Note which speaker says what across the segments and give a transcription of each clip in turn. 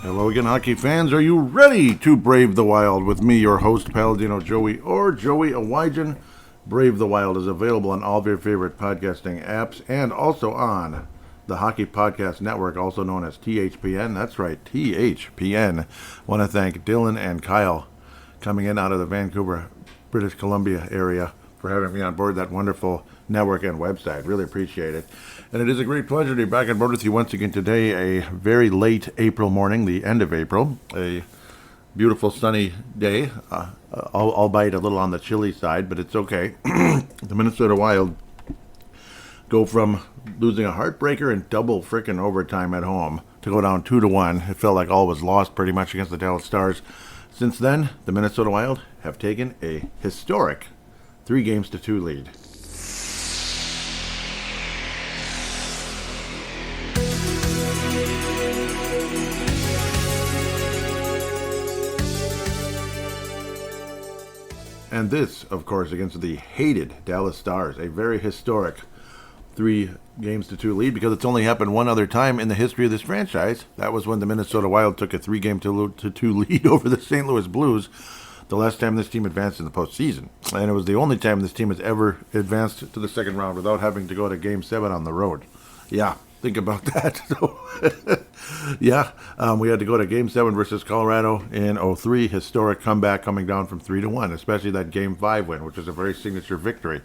Speaker 1: Hello again, hockey fans. Are you ready to brave the wild with me, your host, Paladino Joey, or Joey Awajan? Brave the Wild is available on all of your favorite podcasting apps and also on the Hockey Podcast Network, also known as THPN. That's right, THPN. Want to thank Dylan and Kyle coming in out of the Vancouver, British Columbia area for having me on board that wonderful network and website. Really appreciate it. And it is a great pleasure to be back on board with you once again today, a very late April morning, the end of April, a beautiful sunny day, albeit a little on the chilly side, but it's okay. The Minnesota Wild go from losing a heartbreaker in double frickin' overtime at home to go down 2-1. It felt like all was lost pretty much against the Dallas Stars. Since then, the Minnesota Wild have taken a historic 3-2 lead. And this, of course, against the hated Dallas Stars, a very historic 3-2 lead, because it's only happened one other time in the history of this franchise. That was when the Minnesota Wild took a 3-2 lead over the St. Louis Blues, the last time this team advanced in the postseason. And it was the only time this team has ever advanced to the second round without having to go to Game 7 on the road. Yeah, think about that. We had to go to Game 7 versus Colorado in 2003. Historic comeback coming down from 3-1, especially that Game 5 win, which was a very signature victory.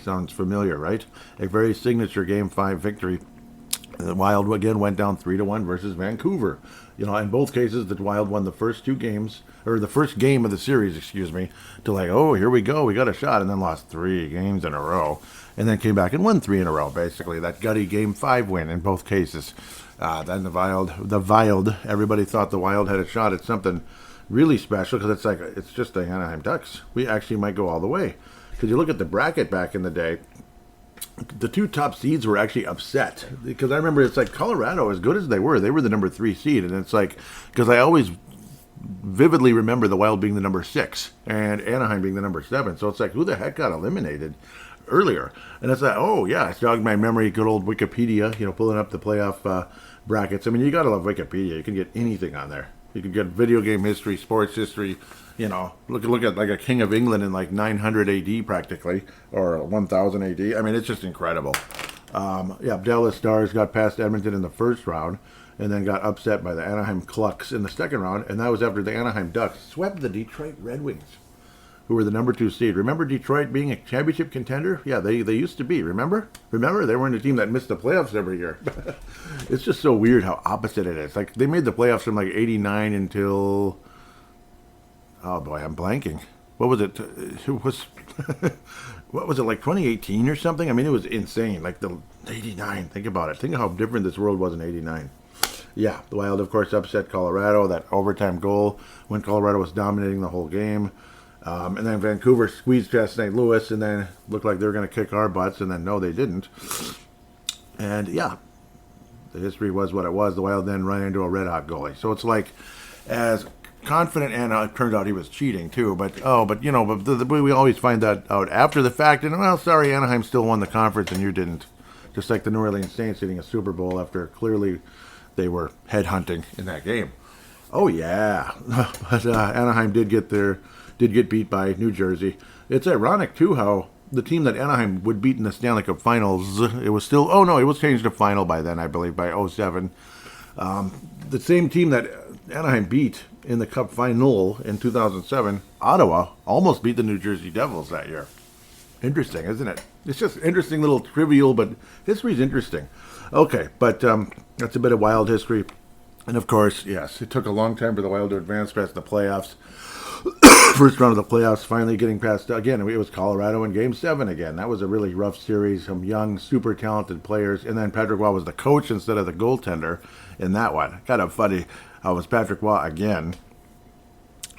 Speaker 1: Sounds familiar, right? A very signature Game 5 victory. The Wild again went down 3-1 versus Vancouver. In both cases, the Wild won the first first game of the series, to here we go, we got a shot, and then lost 3 games in a row, and then came back and won 3 in a row, basically. That gutty Game 5 win in both cases. Then the Wild, everybody thought the Wild had a shot at something really special, because it's just the Anaheim Ducks. We actually might go all the way. Because you look at the bracket back in the day, the 2 top seeds were actually upset, because I remember it's like Colorado, as good as they were the number 3 seed, and it's like, because I always vividly remember the Wild being the number 6 and Anaheim being the number 7, so it's like, who the heck got eliminated earlier? And it's like, oh yeah, it's jogged my memory, good old Wikipedia, pulling up the playoff brackets. I mean, you gotta love Wikipedia. You can get anything on there. You can get video game history, sports history, look at like a King of England in like 900 AD practically, or 1000 AD. I mean, it's just incredible. Dallas Stars got past Edmonton in the first round, and then got upset by the Anaheim Clucks in the second round, and that was after the Anaheim Ducks swept the Detroit Red Wings, who were the number 2 seed. Remember Detroit being a championship contender? Yeah, they used to be, remember? They weren't a team that missed the playoffs every year. It's just so weird how opposite it is. Like, they made the playoffs from like 89 until... Oh boy, I'm blanking. What was it? What was it, like 2018 or something? I mean, it was insane. Like the 89, think about it. Think of how different this world was in 89. Yeah, the Wild, of course, upset Colorado, that overtime goal when Colorado was dominating the whole game. And then Vancouver squeezed past St. Louis, and then looked like they were going to kick our butts, and then no, they didn't. And yeah, the history was what it was. The Wild then ran into a red-hot goalie. So it's like, as confident, and it turned out he was cheating too, but we always find that out after the fact, and well, sorry, Anaheim still won the conference and you didn't. Just like the New Orleans Saints hitting a Super Bowl after clearly they were headhunting in that game. Oh yeah, but Anaheim did get beat by New Jersey. It's ironic too how the team that Anaheim would beat in the Stanley Cup Finals, it was changed to final by then, I believe, by 2007. The same team that Anaheim beat in the Cup Final in 2007, Ottawa almost beat the New Jersey Devils that year. Interesting, isn't it? It's just interesting little trivial, but history's interesting. Okay, but that's a bit of Wild history. And of course, yes, it took a long time for the Wild to advance past the playoffs. First round of the playoffs, finally getting past, again, it was Colorado in Game 7 again. That was a really rough series, some young, super talented players. And then Patrick Waugh was the coach instead of the goaltender in that one. Kind of funny how it was Patrick Waugh again.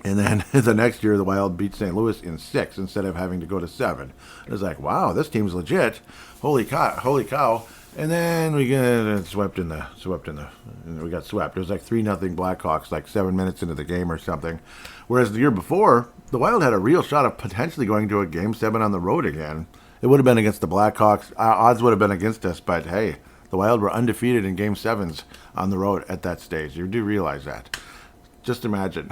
Speaker 1: And then the next year, the Wild beat St. Louis in 6 instead of having to go to 7. It was like, wow, this team's legit. Holy cow. And then we got swept. We got swept. It was like 3-0 Blackhawks, like 7 minutes into the game or something. Whereas the year before, the Wild had a real shot of potentially going to a Game 7 on the road again. It would have been against the Blackhawks. Odds would have been against us, but hey, The Wild were undefeated in Game 7s on the road at that stage. You do realize that. Just imagine.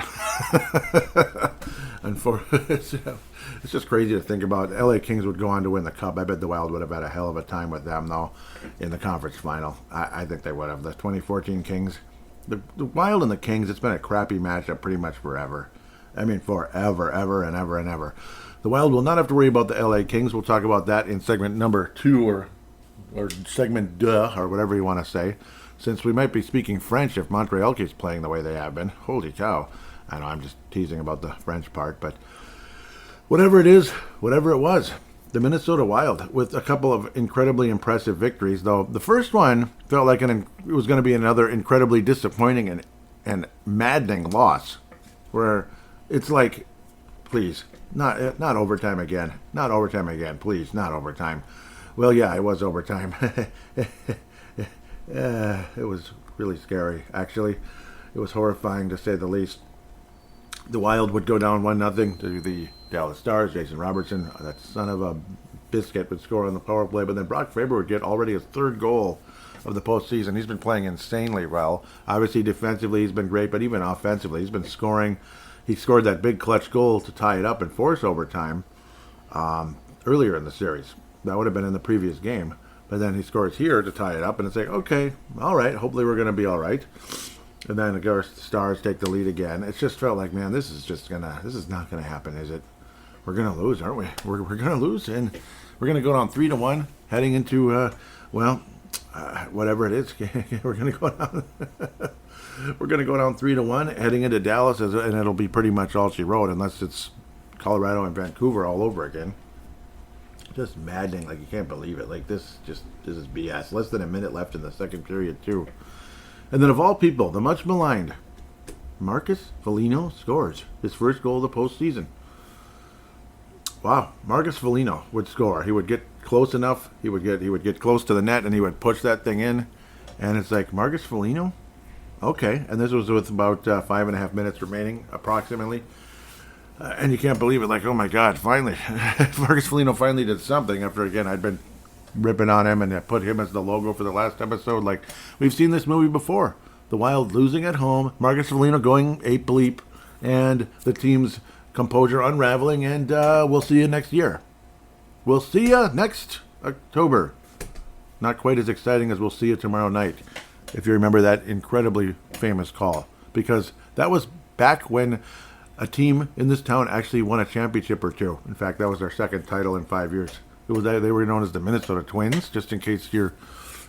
Speaker 1: And it's just crazy to think about. LA Kings would go on to win the Cup. I bet the Wild would have had a hell of a time with them, though, in the conference final. I think they would have. The 2014 Kings. The Wild and the Kings, it's been a crappy matchup pretty much forever. I mean, forever, ever, and ever, and ever. The Wild will not have to worry about the LA Kings. We'll talk about that in segment number 2 or segment deux, or whatever you want to say, since we might be speaking French if Montreal keeps playing the way they have been. Holy cow. I know I'm just teasing about the French part, but whatever it is, whatever it was, the Minnesota Wild, with a couple of incredibly impressive victories, though the first one felt like it was going to be another incredibly disappointing and maddening loss, where it's like, please, not overtime again. Not overtime again. Please, not overtime. Well, yeah, it was overtime. It was really scary, actually. It was horrifying, to say the least. The Wild would go down 1-0 to the Dallas Stars. Jason Robertson, that son of a biscuit, would score on the power play. But then Brock Faber would get already his 3rd goal of the postseason. He's been playing insanely well. Obviously, defensively, he's been great. But even offensively, he's been scoring. He scored that big clutch goal to tie it up and force overtime earlier in the series. That would have been in the previous game. But then he scores here to tie it up, and it's like, okay, all right, hopefully we're going to be all right. And then, of course, the Stars take the lead again. It just felt like, man, this is not going to happen, is it? We're going to lose, aren't we? We're going to lose, and we're going to go down 3-1, heading into, whatever it is. We're going to go down. We're going to go down 3-1, heading into Dallas, and it'll be pretty much all she wrote, unless it's Colorado and Vancouver all over again. Just maddening, like you can't believe it. Like this is BS. Less than a minute left in the second period too. And then of all people, the much maligned Marcus Foligno scores his first goal of the postseason. Wow, Marcus Foligno would score. He would get close enough. He would get close to the net, and he would push that thing in. And it's like, Marcus Foligno? Okay. And this was with about 5.5 minutes remaining, approximately. And you can't believe it, like, oh my God, finally. Marcus Foligno finally did something after, again, I'd been ripping on him and I put him as the logo for the last episode. Like, we've seen this movie before. The Wild losing at home, Marcus Foligno going ape bleep, and the team's composure unraveling, and we'll see you next year. We'll see you next October. Not quite as exciting as we'll see you tomorrow night, if you remember that incredibly famous call. Because that was back when a team in this town actually won a championship or two. In fact, that was their 2nd title in 5 years. They were known as the Minnesota Twins, just in case you're,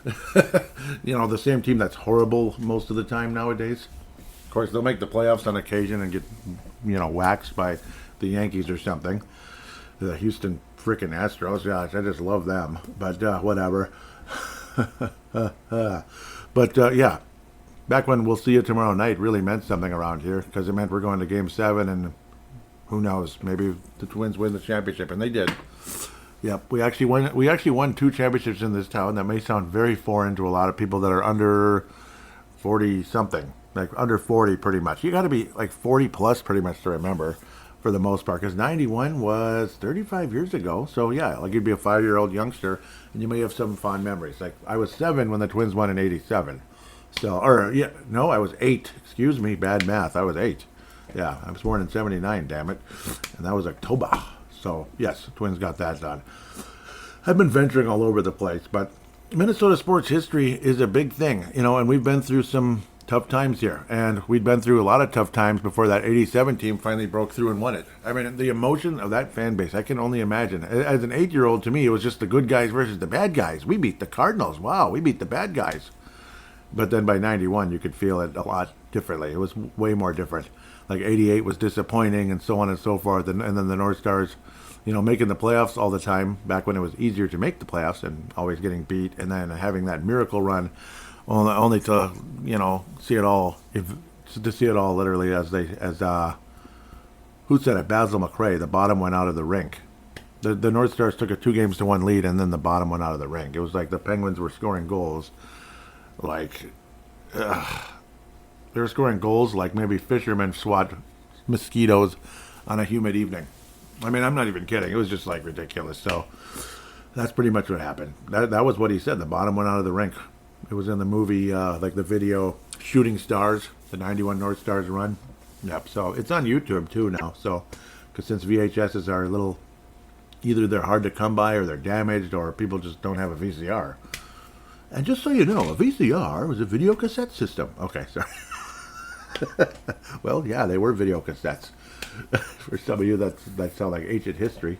Speaker 1: the same team that's horrible most of the time nowadays. Of course, they'll make the playoffs on occasion and get, waxed by the Yankees or something. The Houston frickin' Astros, gosh, I just love them. But whatever. Yeah. Back when we'll see you tomorrow night really meant something around here, because it meant we're going to Game 7, and who knows, maybe the Twins win the championship, and they did. Yep, we actually won 2 championships in this town. That may sound very foreign to a lot of people that are under 40-something, like under 40 pretty much. You got to be like 40 plus pretty much to remember, for the most part, because 91 was 35 years ago. So yeah, like you'd be a 5-year-old youngster, and you may have some fond memories. Like I was 7 when the Twins won in 87. So, I was 8. Excuse me, bad math. I was 8. Yeah, I was born in 79, damn it. And that was October. So, yes, the Twins got that done. I've been venturing all over the place, but Minnesota sports history is a big thing, and we've been through some tough times here. And we'd been through a lot of tough times before that 87 team finally broke through and won it. I mean, the emotion of that fan base, I can only imagine. As an 8-year-old, to me, it was just the good guys versus the bad guys. We beat the Cardinals. Wow, we beat the bad guys. But then by 91, you could feel it a lot differently. It was way more different. Like 88 was disappointing and so on and so forth. And then the North Stars, making the playoffs all the time, back when it was easier to make the playoffs and always getting beat. And then having that miracle run only to, see it all, literally as who said it? Basil McRae, the bottom went out of the rink. The North Stars took a 2-1 lead, and then the bottom went out of the rink. It was like the Penguins were scoring goals. They were scoring goals like maybe fishermen swat mosquitoes on a humid evening. I mean, I'm not even kidding. It was just ridiculous. So that's pretty much what happened. That was what he said. The bottom went out of the rink. It was in the movie, like the video Shooting Stars, the 91 North Stars run. Yep, so it's on YouTube too now. So, because since VHSs are a little, either they're hard to come by or they're damaged or people just don't have a VCR. And just so you know, a VCR was a video cassette system. Okay, sorry. Well, yeah, they were video cassettes. For some of you, that sounds like ancient history.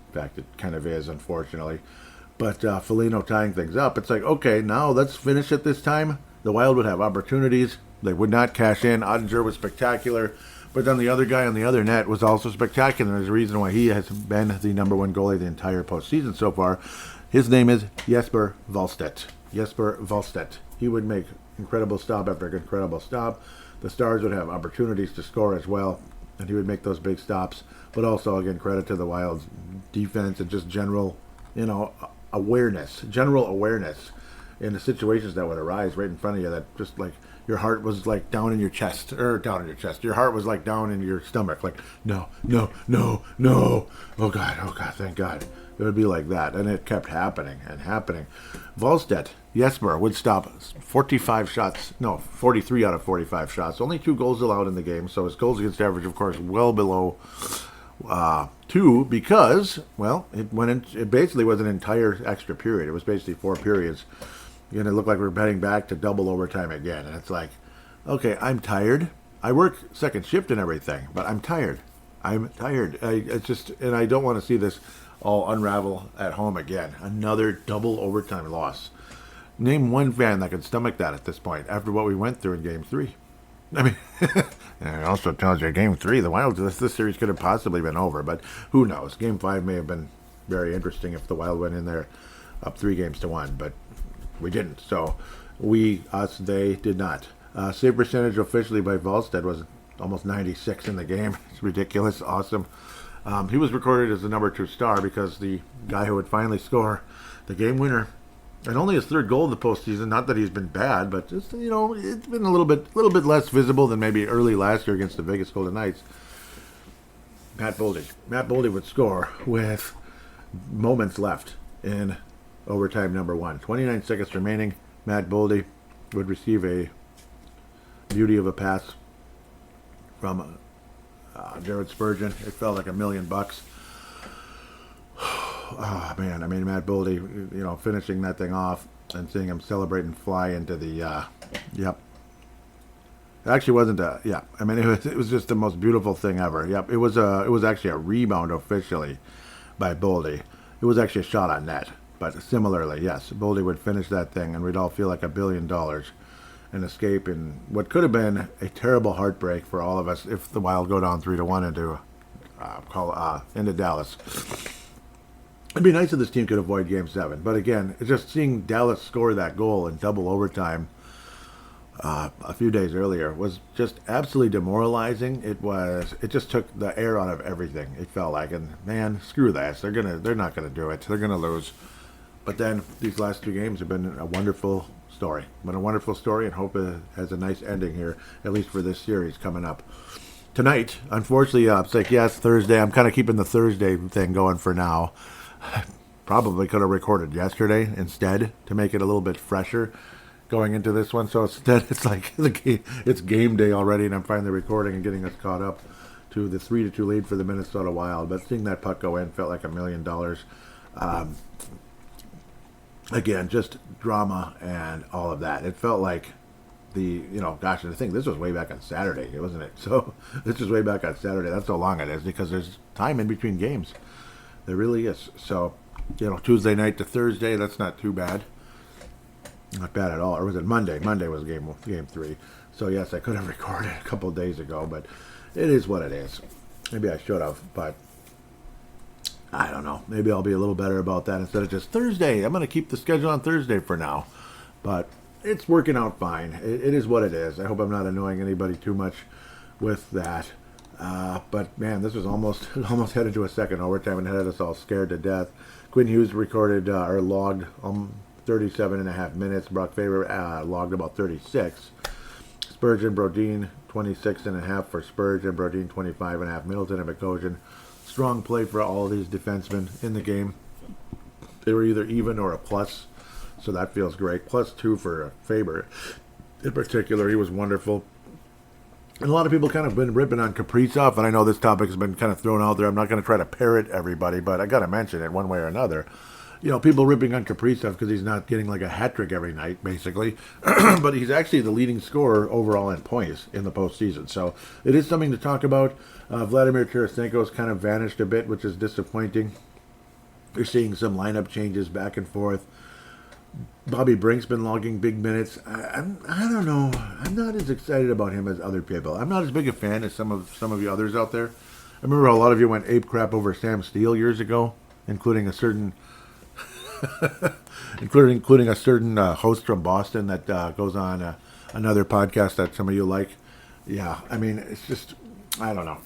Speaker 1: In fact, it kind of is, unfortunately. But Foligno tying things up, it's like, okay, now let's finish it this time. The Wild would have opportunities. They would not cash in. Ottinger was spectacular. But then the other guy on the other net was also spectacular. There's a reason why he has been the number one goalie the entire postseason so far. His name is Jesper Wallstedt. Jesper Wallstedt. He would make incredible stop after incredible stop. The Stars would have opportunities to score as well, and he would make those big stops. But also, again, credit to the Wild's defense and just general, general awareness in the situations that would arise right in front of you, that just like your heart was like down in your chest. Your heart was like down in your stomach. Like, no. Oh God, thank God. It would be like that. And it kept happening and happening. Wallstedt, Jesper, would stop 43 out of 45 shots. Only 2 goals allowed in the game. So his goals against average, of course, well below 2, because, well, it basically was an entire extra period. It was basically 4 periods. And it looked like we were heading back to double overtime again. And it's like, okay, I'm tired. I work second shift and everything, but I'm tired. And I don't want to see this all unravel at home again. Another double overtime loss. Name one fan that can stomach that at this point after what we went through in Game 3. I mean, and it also tells you Game 3, the Wild, this series could have possibly been over, but who knows? Game 5 may have been very interesting if the Wild went in there up 3-1, but we didn't. So they did not. Save percentage officially by Wallstedt was almost 96 in the game. It's ridiculous, awesome. He was recorded as the number 2 star because the guy who would finally score the game winner, and only his 3rd goal of the postseason. Not that he's been bad, but just it's been a little bit less visible than maybe early last year against the Vegas Golden Knights. Matt Boldy would score with moments left in overtime number 1. 29 seconds remaining. Matt Boldy would receive a beauty of a pass from Jared Spurgeon. It felt like $1 million. Oh, man. I mean, Matt Boldy, finishing that thing off and seeing him celebrate and fly into the, yep. It actually wasn't I mean, it was just the most beautiful thing ever. Yep. It was actually a rebound officially by Boldy. It was actually a shot on net. But similarly, yes, Boldy would finish that thing and we'd all feel like $1 billion and escape in what could have been a terrible heartbreak for all of us if the Wild go down 3-1 into Dallas. It'd be nice if this team could avoid Game 7. But again, it's just seeing Dallas score that goal in double overtime a few days earlier was just absolutely demoralizing. It just took the air out of everything, it felt like. And man, screw that. They're not gonna do it. They're gonna lose. But then these last 2 games have been a wonderful story. And hope it has a nice ending here, at least for this series coming up. Tonight, unfortunately, it's like, yes, Thursday. I'm kind of keeping the Thursday thing going for now. Probably could have recorded yesterday instead to make it a little bit fresher going into this one. So instead, it's like it's game day already, and I'm finally recording and getting us caught up to the 3-2 lead for the Minnesota Wild. But seeing that puck go in felt like $1 million. Again, just drama and all of that. It felt like and I think this was way back on Saturday, wasn't it? So this was way back on Saturday. That's how long it is because there's time in between games. There really is. So, Tuesday night to Thursday, that's not too bad. Not bad at all. Or was it Monday? Monday was game 3. So, yes, I could have recorded a couple of days ago, but it is what it is. Maybe I should have, but I don't know. Maybe I'll be a little better about that instead of just Thursday. I'm going to keep the schedule on Thursday for now. But it's working out fine. It is what it is. I hope I'm not annoying anybody too much with that. But man, this was almost headed to a second overtime and had us all scared to death. Quinn Hughes logged 37.5 minutes. Brock Faber logged about 36. Spurgeon, Brodin, 26.5 for Spurgeon, Brodin 25.5. Middleton and Bogosian. Strong play for all of these defensemen in the game. They were either even or a plus. So that feels great. +2 for Faber. In particular, he was wonderful. And a lot of people kind of been ripping on Kaprizov, and I know this topic has been kind of thrown out there. I'm not going to try to parrot everybody, but I got to mention it one way or another. People ripping on Kaprizov because he's not getting like a hat trick every night, basically. But he's actually the leading scorer overall in points in the postseason. So it is something to talk about. Vladimir Tarasenko's kind of vanished a bit, which is disappointing. You're seeing some lineup changes back and forth. Bobby Brink's been logging big minutes. I don't know. I'm not as excited about him as other people. I'm not as big a fan as some of you others out there. I remember a lot of you went ape crap over Sam Steele years ago, including a certain including a certain host from Boston that goes on another podcast that some of you like. Yeah, I mean, it's just, I don't know.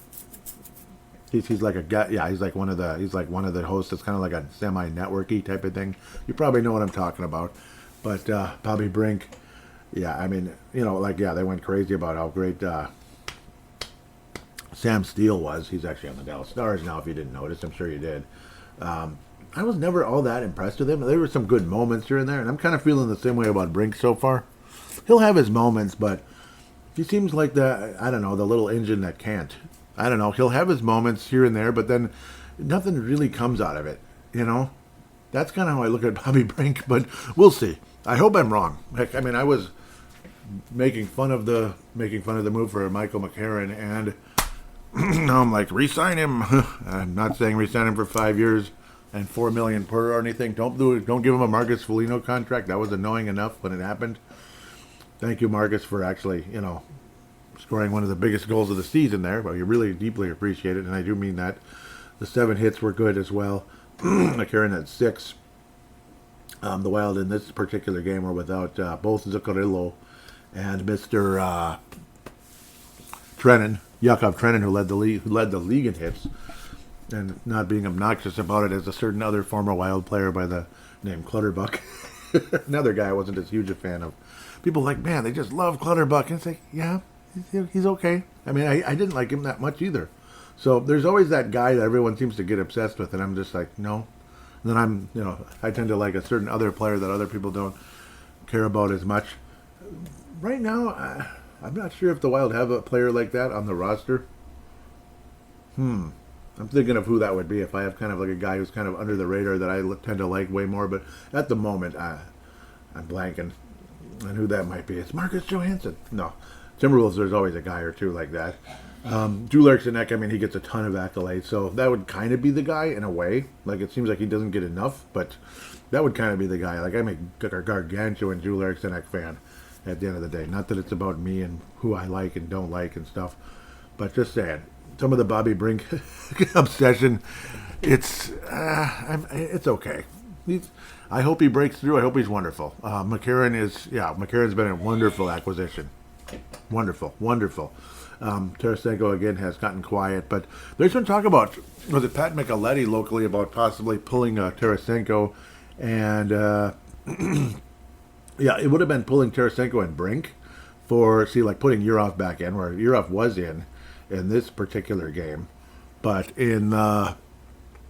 Speaker 1: He's like a guy. Yeah, he's like one of the hosts. That's kind of like a semi-networky type of thing. You probably know what I'm talking about. But Bobby Brink, yeah, I mean, they went crazy about how great Sam Steele was. He's actually on the Dallas Stars now. If you didn't notice, I'm sure you did. I was never all that impressed with him. There were some good moments here and there, and I'm kind of feeling the same way about Brink so far. He'll have his moments, but he seems like the little engine that can't. I don't know. He'll have his moments here and there, but then nothing really comes out of it. That's kind of how I look at Bobby Brink. But we'll see. I hope I'm wrong. Heck, I mean, I was making fun of the move for Michael McCarron, and now I'm like, re-sign him. I'm not saying re-sign him for 5 years and $4 million per or anything. Don't do it. Don't give him a Marcus Foligno contract. That was annoying enough when it happened. Thank you, Marcus, for actually, scoring one of the biggest goals of the season there. Well, you really deeply appreciate it, and I do mean that. The 7 hits were good as well. McCarron had 6. The Wild in this particular game were without both Zuccarello and Mr. Yakov Trenin, who led the league in hits, and not being obnoxious about it as a certain other former Wild player by the name Clutterbuck. Another guy I wasn't as huge a fan of. People like, man, they just love Clutterbuck. And it's like, yeah, he's okay. I mean, I didn't like him that much either. So there's always that guy that everyone seems to get obsessed with, and I'm just like, no. And then I tend to like a certain other player that other people don't care about as much. Right now, I'm not sure if the Wild have a player like that on the roster. I'm thinking of who that would be if I have kind of like a guy who's kind of under the radar that I tend to like way more. But at the moment, I'm blanking on who that might be. It's Marcus Johansson. No. Timberwolves, there's always a guy or two like that. Drew Larson, I mean, he gets a ton of accolades, so that would kind of be the guy in a way. Like, it seems like he doesn't get enough, but that would kind of be the guy. Like, I'm a gargantuan Drew Larson fan at the end of the day. Not that it's about me and who I like and don't like and stuff, but just saying. Some of the Bobby Brink obsession, it's okay. I hope he breaks through. I hope he's wonderful. McCarron's been a wonderful acquisition. Wonderful. Tarasenko, again, has gotten quiet, but there's been talk about, was it Pat Micheletti locally about possibly pulling Tarasenko, and it would have been pulling Tarasenko and Brink putting Urov back in, where Urov was in this particular game, but in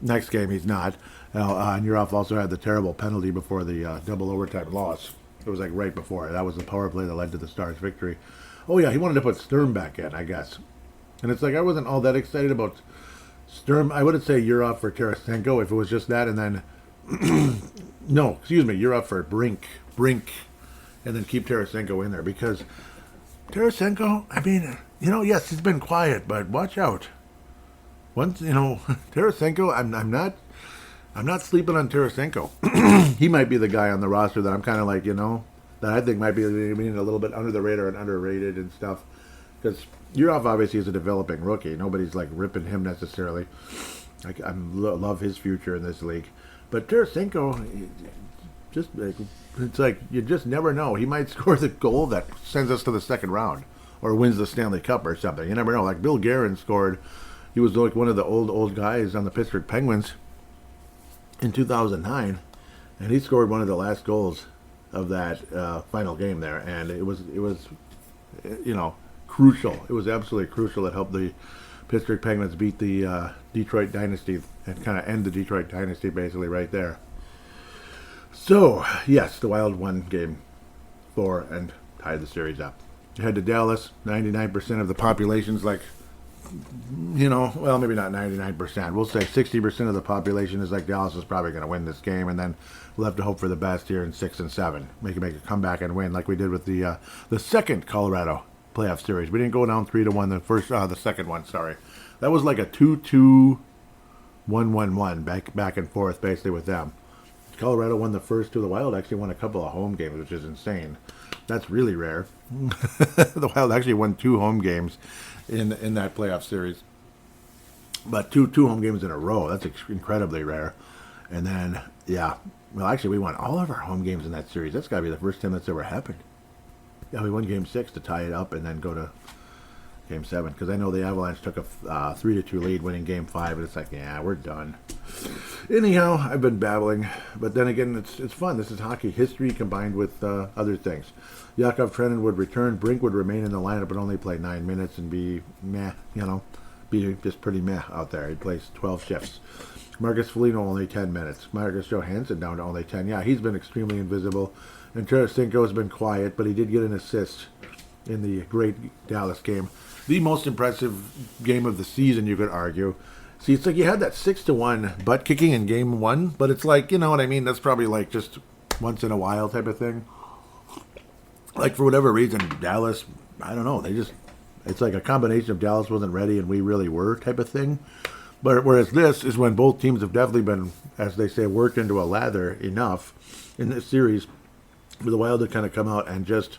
Speaker 1: next game he's not. And Urov also had the terrible penalty before the double overtime loss. It was like right before. That was the power play that led to the Stars' victory. Oh, yeah, he wanted to put Sturm back in, I guess. And it's like, I wasn't all that excited about Sturm. I wouldn't say Urov for Tarasenko if it was just that, and then... Urov for Brink, and then keep Tarasenko in there, because Tarasenko, I mean, yes, he's been quiet, but watch out. Once, Tarasenko, I'm not sleeping on Tarasenko. He might be the guy on the roster that I'm kind of like, that I think might be being a little bit under the radar and underrated and stuff. Because Urov obviously is a developing rookie. Nobody's like ripping him necessarily. I love his future in this league. But Tarasenko, it's like you just never know. He might score the goal that sends us to the second round or wins the Stanley Cup or something. You never know. Like Bill Guerin scored. He was like one of the old guys on the Pittsburgh Penguins in 2009, and he scored one of the last goals of that final game there, and it was crucial. It was absolutely crucial. That helped the Pittsburgh Penguins beat the Detroit Dynasty and kind of end the Detroit Dynasty basically right there. So, yes, the Wild won game 4 and tied the series up. You head to Dallas, 99% of the population's like, well, maybe not 99%. We'll say 60% of the population is like Dallas is probably going to win this game, and then we'll have to hope for the best here in 6 and 7. Make a comeback and win like we did with the second Colorado playoff series. We didn't go down 3-1 the second one. Sorry, that was like a 2-2, 1-1-1 back and forth basically with them. Colorado won the first two. The Wild actually won a couple of home games, which is insane. That's really rare. The Wild actually won 2 home games in that playoff series, but two home games in a row. That's incredibly rare. And then, actually, we won all of our home games in that series. That's got to be the first time that's ever happened. Yeah, we won Game 6 to tie it up and then go to Game 7, because I know the Avalanche took a 3-2 lead winning Game 5, and it's like, yeah, we're done. Anyhow, I've been babbling, but then again, it's fun. This is hockey history combined with other things. Yakov Trenin would return. Brink would remain in the lineup but only play 9 minutes and be meh, be just pretty meh out there. He plays 12 shifts. Marcus Foligno only 10 minutes. Marcus Johansson down to only 10. Yeah, he's been extremely invisible. And Tarasenko has been quiet, but he did get an assist in the great Dallas game. The most impressive game of the season, you could argue. See, it's like you had that 6-1 butt kicking in Game 1, but it's like, you know what I mean? That's probably like just once in a while type of thing. Like, for whatever reason, Dallas, I don't know, it's like a combination of Dallas wasn't ready and we really were type of thing. But whereas this is when both teams have definitely been, as they say, worked into a lather enough in this series for the Wild to kind of come out and just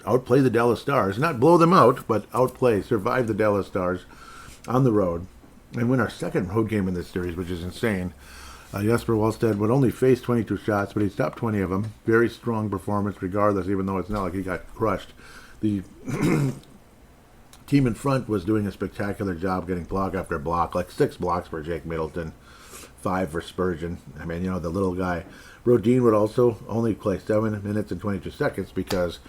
Speaker 1: outplay the Dallas Stars. Not blow them out, but survive the Dallas Stars on the road and win our second road game in this series, which is insane. Jesper Wallstedt would only face 22 shots, but he stopped 20 of them. Very strong performance regardless, even though it's not like he got crushed. The team in front was doing a spectacular job getting block after block, like 6 blocks for Jake Middleton, 5 for Spurgeon. I mean, the little guy. Rodin would also only play 7 minutes and 22 seconds because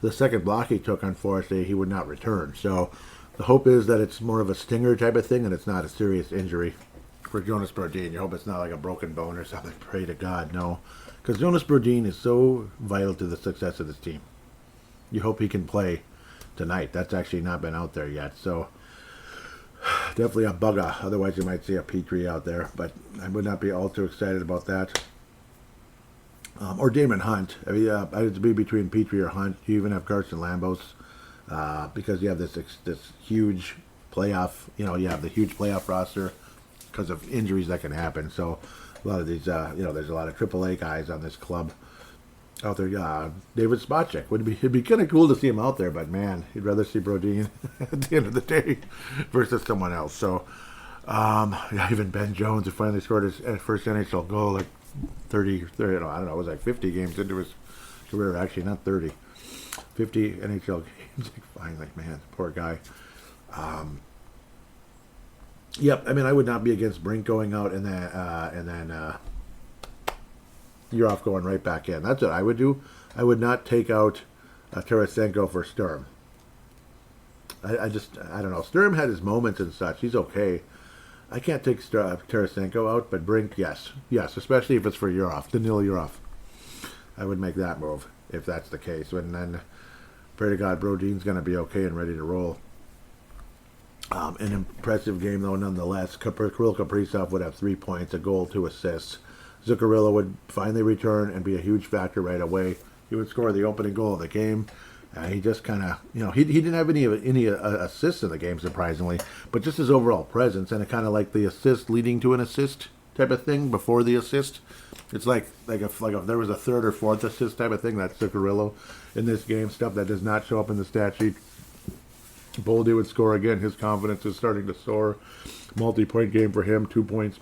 Speaker 1: the second block he took, unfortunately, he would not return. So the hope is that it's more of a stinger type of thing and it's not a serious injury for Jonas Brodin. You hope it's not like a broken bone or something. Pray to God, no. Because Jonas Brodin is so vital to the success of this team. You hope he can play tonight. That's actually not been out there yet. So definitely a bugger. Otherwise you might see a Petrie out there. But I would not be all too excited about that. Or Damon Hunt. I mean, I'd be between Petrie or Hunt. You even have Carson Lambos. Because you have this huge playoff, you have the huge playoff roster because of injuries that can happen. So a lot of these, there's a lot of AAA guys on this club out there. David Spacek it'd be kind of cool to see him out there, but man, you'd rather see Brodin at the end of the day versus someone else. So, even Ben Jones, who finally scored his first NHL goal, like 30, I don't know, it was like 50 games into his career. Actually, not 30, 50 NHL games. Like, finally, man, poor guy. Yep, I mean, I would not be against Brink going out and then you're off going right back in. That's what I would do. I would not take out Tarasenko for Sturm. I don't know. Sturm had his moments and such. He's okay. I can't take Tarasenko out, but Brink, yes, especially if it's for Yurov, Danil Yurov. I would make that move if that's the case. And then, pray to God, Brodin's going to be okay and ready to roll. An impressive game, though, nonetheless. Kirill Kaprizov would have 3 points, a goal, 2 assists. Zuccarello would finally return and be a huge factor right away. He would score the opening goal of the game. He just kind of, he didn't have any assists in the game, surprisingly, but just his overall presence and kind of like the assist leading to an assist type of thing before the assist. It's like if there was a third or fourth assist type of thing, that's Zuccarello in this game. Stuff that does not show up in the stat sheet. Boldy would score again. His confidence is starting to soar. Multi-point game for him, 2 points.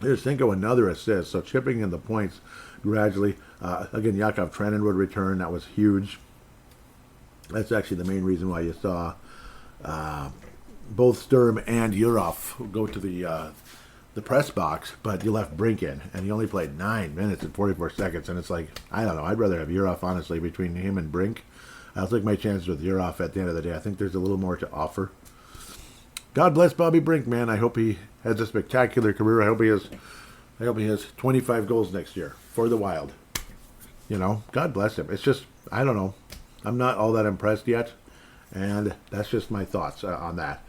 Speaker 1: Here's Cinco, another assist. So chipping in the points gradually. Again, Yakov Trenin would return. That was huge. That's actually the main reason why you saw both Sturm and Yurov go to the press box, but you left Brink in, and he only played 9 minutes and 44 seconds. And it's like, I don't know. I'd rather have Yurov, honestly, between him and Brink. I'll take my chances with Yurov at the end of the day. I think there's a little more to offer. God bless Bobby Brink, man. I hope he has a spectacular career. I hope he has I hope he has 25 goals next year for the Wild. You know, God bless him. It's just, I don't know. I'm not all that impressed yet, and that's just my thoughts on that.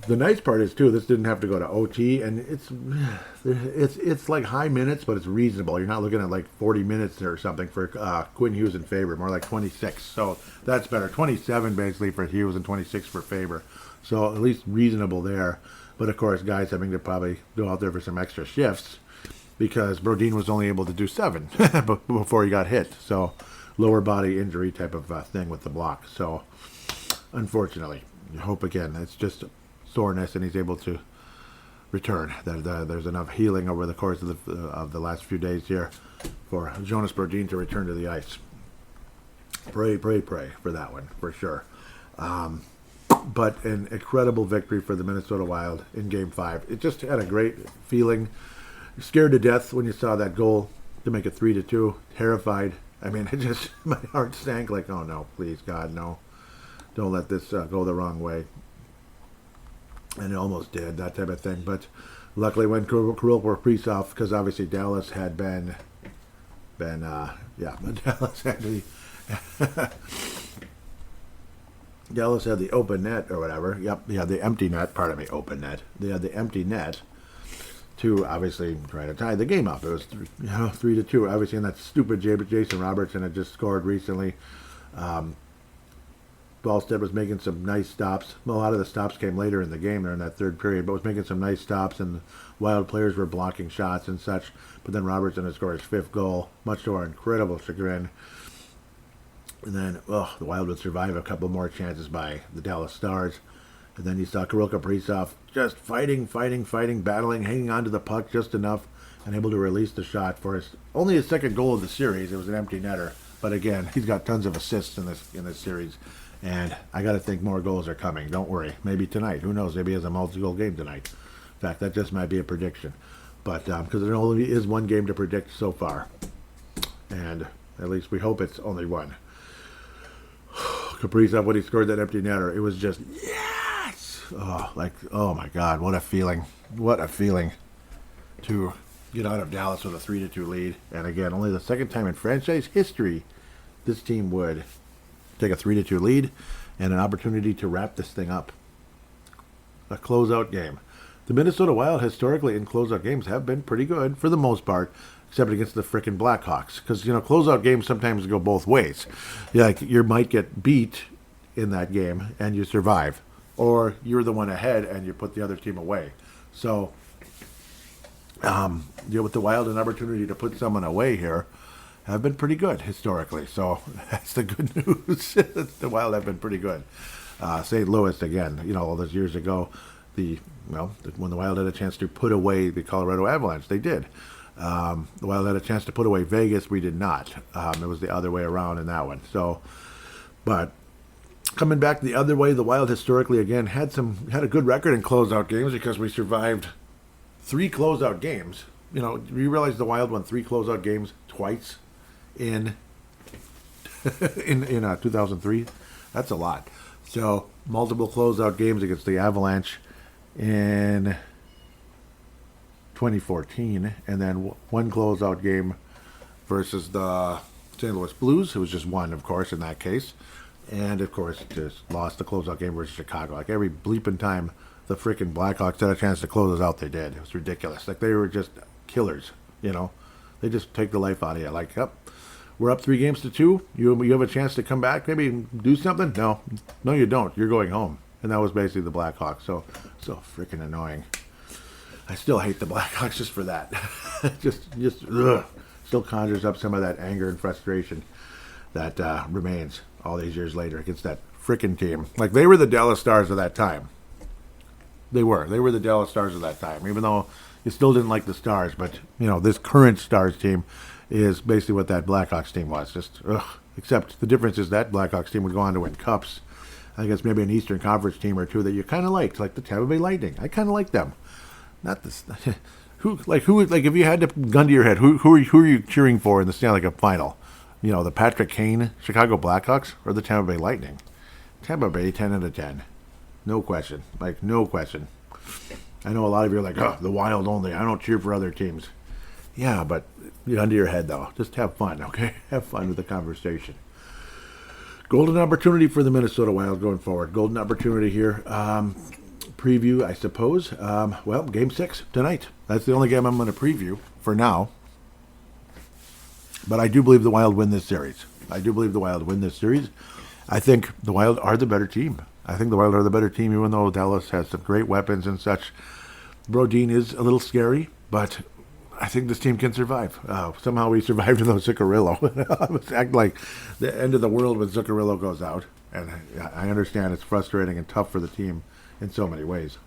Speaker 1: The nice part is too, this didn't have to go to OT, and it's like high minutes, but it's reasonable. You're not looking at like 40 minutes or something for Quinn Hughes in Faber, more like 26. So that's better. 27 basically for Hughes and 26 for Faber. So at least reasonable there. But of course, guys having to probably go out there for some extra shifts because Brodin was only able to do 7 before he got hit. So lower body injury type of thing with the block. So unfortunately. You hope again it's just soreness and he's able to return. That there's enough healing over the course of the last few days here for Jonas Brodin to return to the ice. Pray for that one for sure. But an incredible victory for the Minnesota Wild in Game 5. It just had a great feeling. Scared to death when you saw that goal to make it 3-2. Terrified. I mean, it just my heart sank like, oh no, please God, no. Don't let this go the wrong way. And it almost did, that type of thing. But luckily when Kirill were Kaprizov, because obviously Dallas had Dallas had the Dallas had the open net or whatever. Yep, yeah, the empty net, pardon me, open net. They had the empty net to obviously try to tie the game up. It was 3-2. Obviously, in that stupid Jason Robertson had just scored recently. Ballstead was making some nice stops. Well, a lot of the stops came later in the game there in that third period, but was making some nice stops, and the Wild players were blocking shots and such. But then Robertson had scored his 5th goal, much to our incredible chagrin. And then, the Wild would survive a couple more chances by the Dallas Stars. And then you saw Kirill Kaprizov just fighting, battling, hanging on to the puck just enough, and able to release the shot for only his 2nd goal of the series. It was an empty netter. But again, he's got tons of assists in this series. And I got to think more goals are coming. Don't worry. Maybe tonight. Who knows? Maybe he has a multi-goal game tonight. In fact, that just might be a prediction. But because there only is one game to predict so far. And at least we hope it's only one. Kaprizov, when he scored that empty netter, it was just, yes! Oh my God, what a feeling. What a feeling to get out of Dallas with a 3-2 lead. And again, only the 2nd time in franchise history this team would take a 3-2 lead and an opportunity to wrap this thing up. A closeout game. The Minnesota Wild historically in closeout games have been pretty good for the most part, except against the frickin' Blackhawks. Because, closeout games sometimes go both ways. You might get beat in that game and you survive. Or you're the one ahead and you put the other team away. So, with the Wild, an opportunity to put someone away here have been pretty good historically. So that's the good news. The Wild have been pretty good. St. Louis, again, all those years ago, when the Wild had a chance to put away the Colorado Avalanche, they did. The Wild had a chance to put away Vegas. We did not. It was the other way around in that one. So, but coming back the other way, the Wild historically, again, had a good record in closeout games because we survived 3 closeout games. You realize the Wild won 3 closeout games twice in 2003. That's a lot. So multiple closeout games against the Avalanche in 2014, and then one closeout game versus the St. Louis Blues. It was just one, of course, in that case. And, of course, just lost the closeout game versus Chicago. Like, every bleeping time the freaking Blackhawks had a chance to close us out, they did. It was ridiculous. Like, they were just killers, They just take the life out of you. Like, yep, we're up 3-2. You have a chance to come back, maybe do something? No, you don't. You're going home. And that was basically the Blackhawks. So freaking annoying. I still hate the Blackhawks just for that. just ugh. Still conjures up some of that anger and frustration that remains all these years later against that freaking team. Like, they were the Dallas Stars of that time. They were the Dallas Stars of that time, even though you still didn't like the Stars. But, this current Stars team is basically what that Blackhawks team was. Just, ugh. Except the difference is that Blackhawks team would go on to win cups. I guess maybe an Eastern Conference team or two that you kind of liked, like the Tampa Bay Lightning. I kind of like them. Not this. Who, if you had to gun to your head, who are you cheering for in the Stanley Cup final? The Patrick Kane Chicago Blackhawks or the Tampa Bay Lightning? Tampa Bay, 10 out of 10. No question. No question. I know a lot of you are like, oh, the Wild only. I don't cheer for other teams. Yeah, but under your head, though. Just have fun, okay? Have fun with the conversation. Golden opportunity for the Minnesota Wild going forward. Golden opportunity here. Preview, I suppose. Well, Game 6 tonight. That's the only game I'm going to preview for now. But I do believe the Wild win this series. I think the Wild are the better team. Even though Dallas has some great weapons and such. Brodin is a little scary, but I think this team can survive. Somehow we survived without Zuccarello. It's act like the end of the world when Zuccarello goes out. And I understand it's frustrating and tough for the team in so many ways.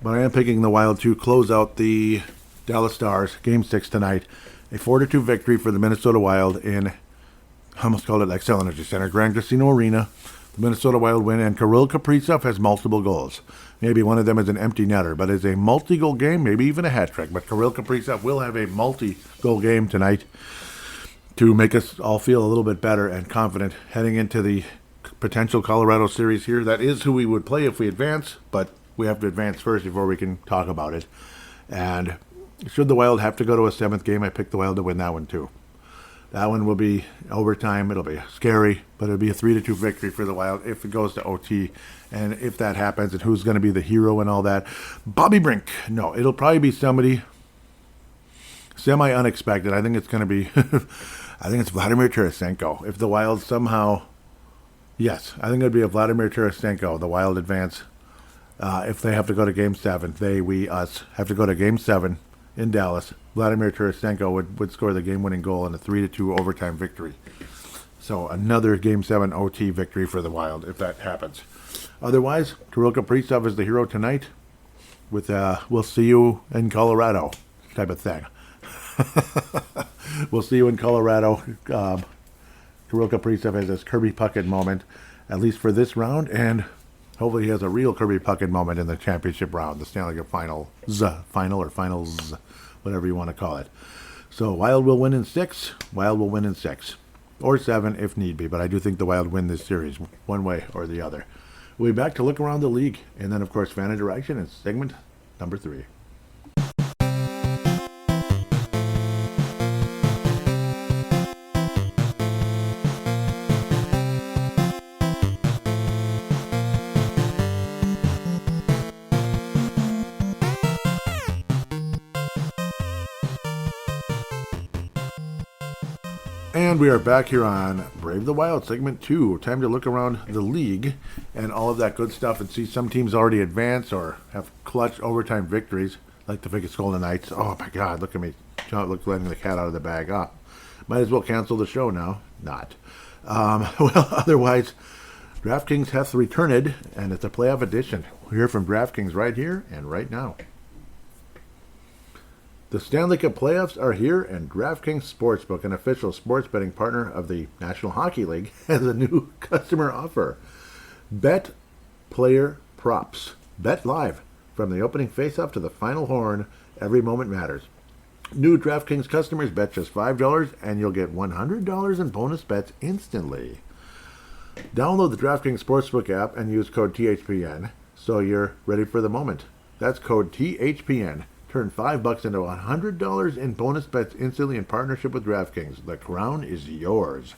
Speaker 1: But I am picking the Wild to close out the Dallas Stars, Game 6 tonight. A 4-2 victory for the Minnesota Wild in, I almost called it Xcel Energy Center, Grand Casino Arena. The Minnesota Wild win, and Kirill Kaprizov has multiple goals. Maybe one of them is an empty netter, but it's a multi-goal game, maybe even a hat trick. But Kirill Kaprizov will have a multi-goal game tonight to make us all feel a little bit better and confident heading into the potential Colorado series here. That is who we would play if we advance, but we have to advance first before we can talk about it. And should the Wild have to go to a 7th game, I pick the Wild to win that one too. That one will be overtime. It'll be scary, but it'll be a 3-2 victory for the Wild if it goes to OT. And if that happens, and who's going to be the hero and all that. Bobby Brink. No, it'll probably be somebody semi-unexpected. I think it's going to be, I think it's Vladimir Tarasenko. If the Wild somehow, yes, I think it'll be a Vladimir Tarasenko, the Wild advance. If they have to go to Game 7, us have to go to Game 7 in Dallas. Vladimir Tarasenko would score the game-winning goal in a 3-2 overtime victory. So another Game 7 OT victory for the Wild if that happens. Otherwise, Kirill Kaprizov is the hero tonight with we'll see you in Colorado type of thing. We'll see you in Colorado. Kirill Kaprizov has his Kirby Puckett moment, at least for this round, and hopefully he has a real Kirby Puckett moment in the championship round, the Stanley Cup final or finals, whatever you want to call it. So Wild will win in 6. Or 7 if need be, but I do think the Wild win this series one way or the other. We'll be back to look around the league, and then of course fan interaction in segment number 3. And we are back here on Brave the Wild, segment 2. Time to look around the league and all of that good stuff and see some teams already advance or have clutch overtime victories, like the Vegas Golden Knights. Oh my God, look at me. Look, letting the cat out of the bag. Might as well cancel the show now. Not. Well, otherwise, DraftKings hath returned, and it's a playoff edition. We hear from DraftKings right here and right now. The Stanley Cup playoffs are here, and DraftKings Sportsbook, an official sports betting partner of the National Hockey League, has a new customer offer. Bet player props. Bet live from the opening faceoff to the final horn. Every moment matters. New DraftKings customers bet just $5, and you'll get $100 in bonus bets instantly. Download the DraftKings Sportsbook app and use code THPN so you're ready for the moment. That's code THPN. Turn $5 into $100 in bonus bets instantly in partnership with DraftKings. The crown is yours.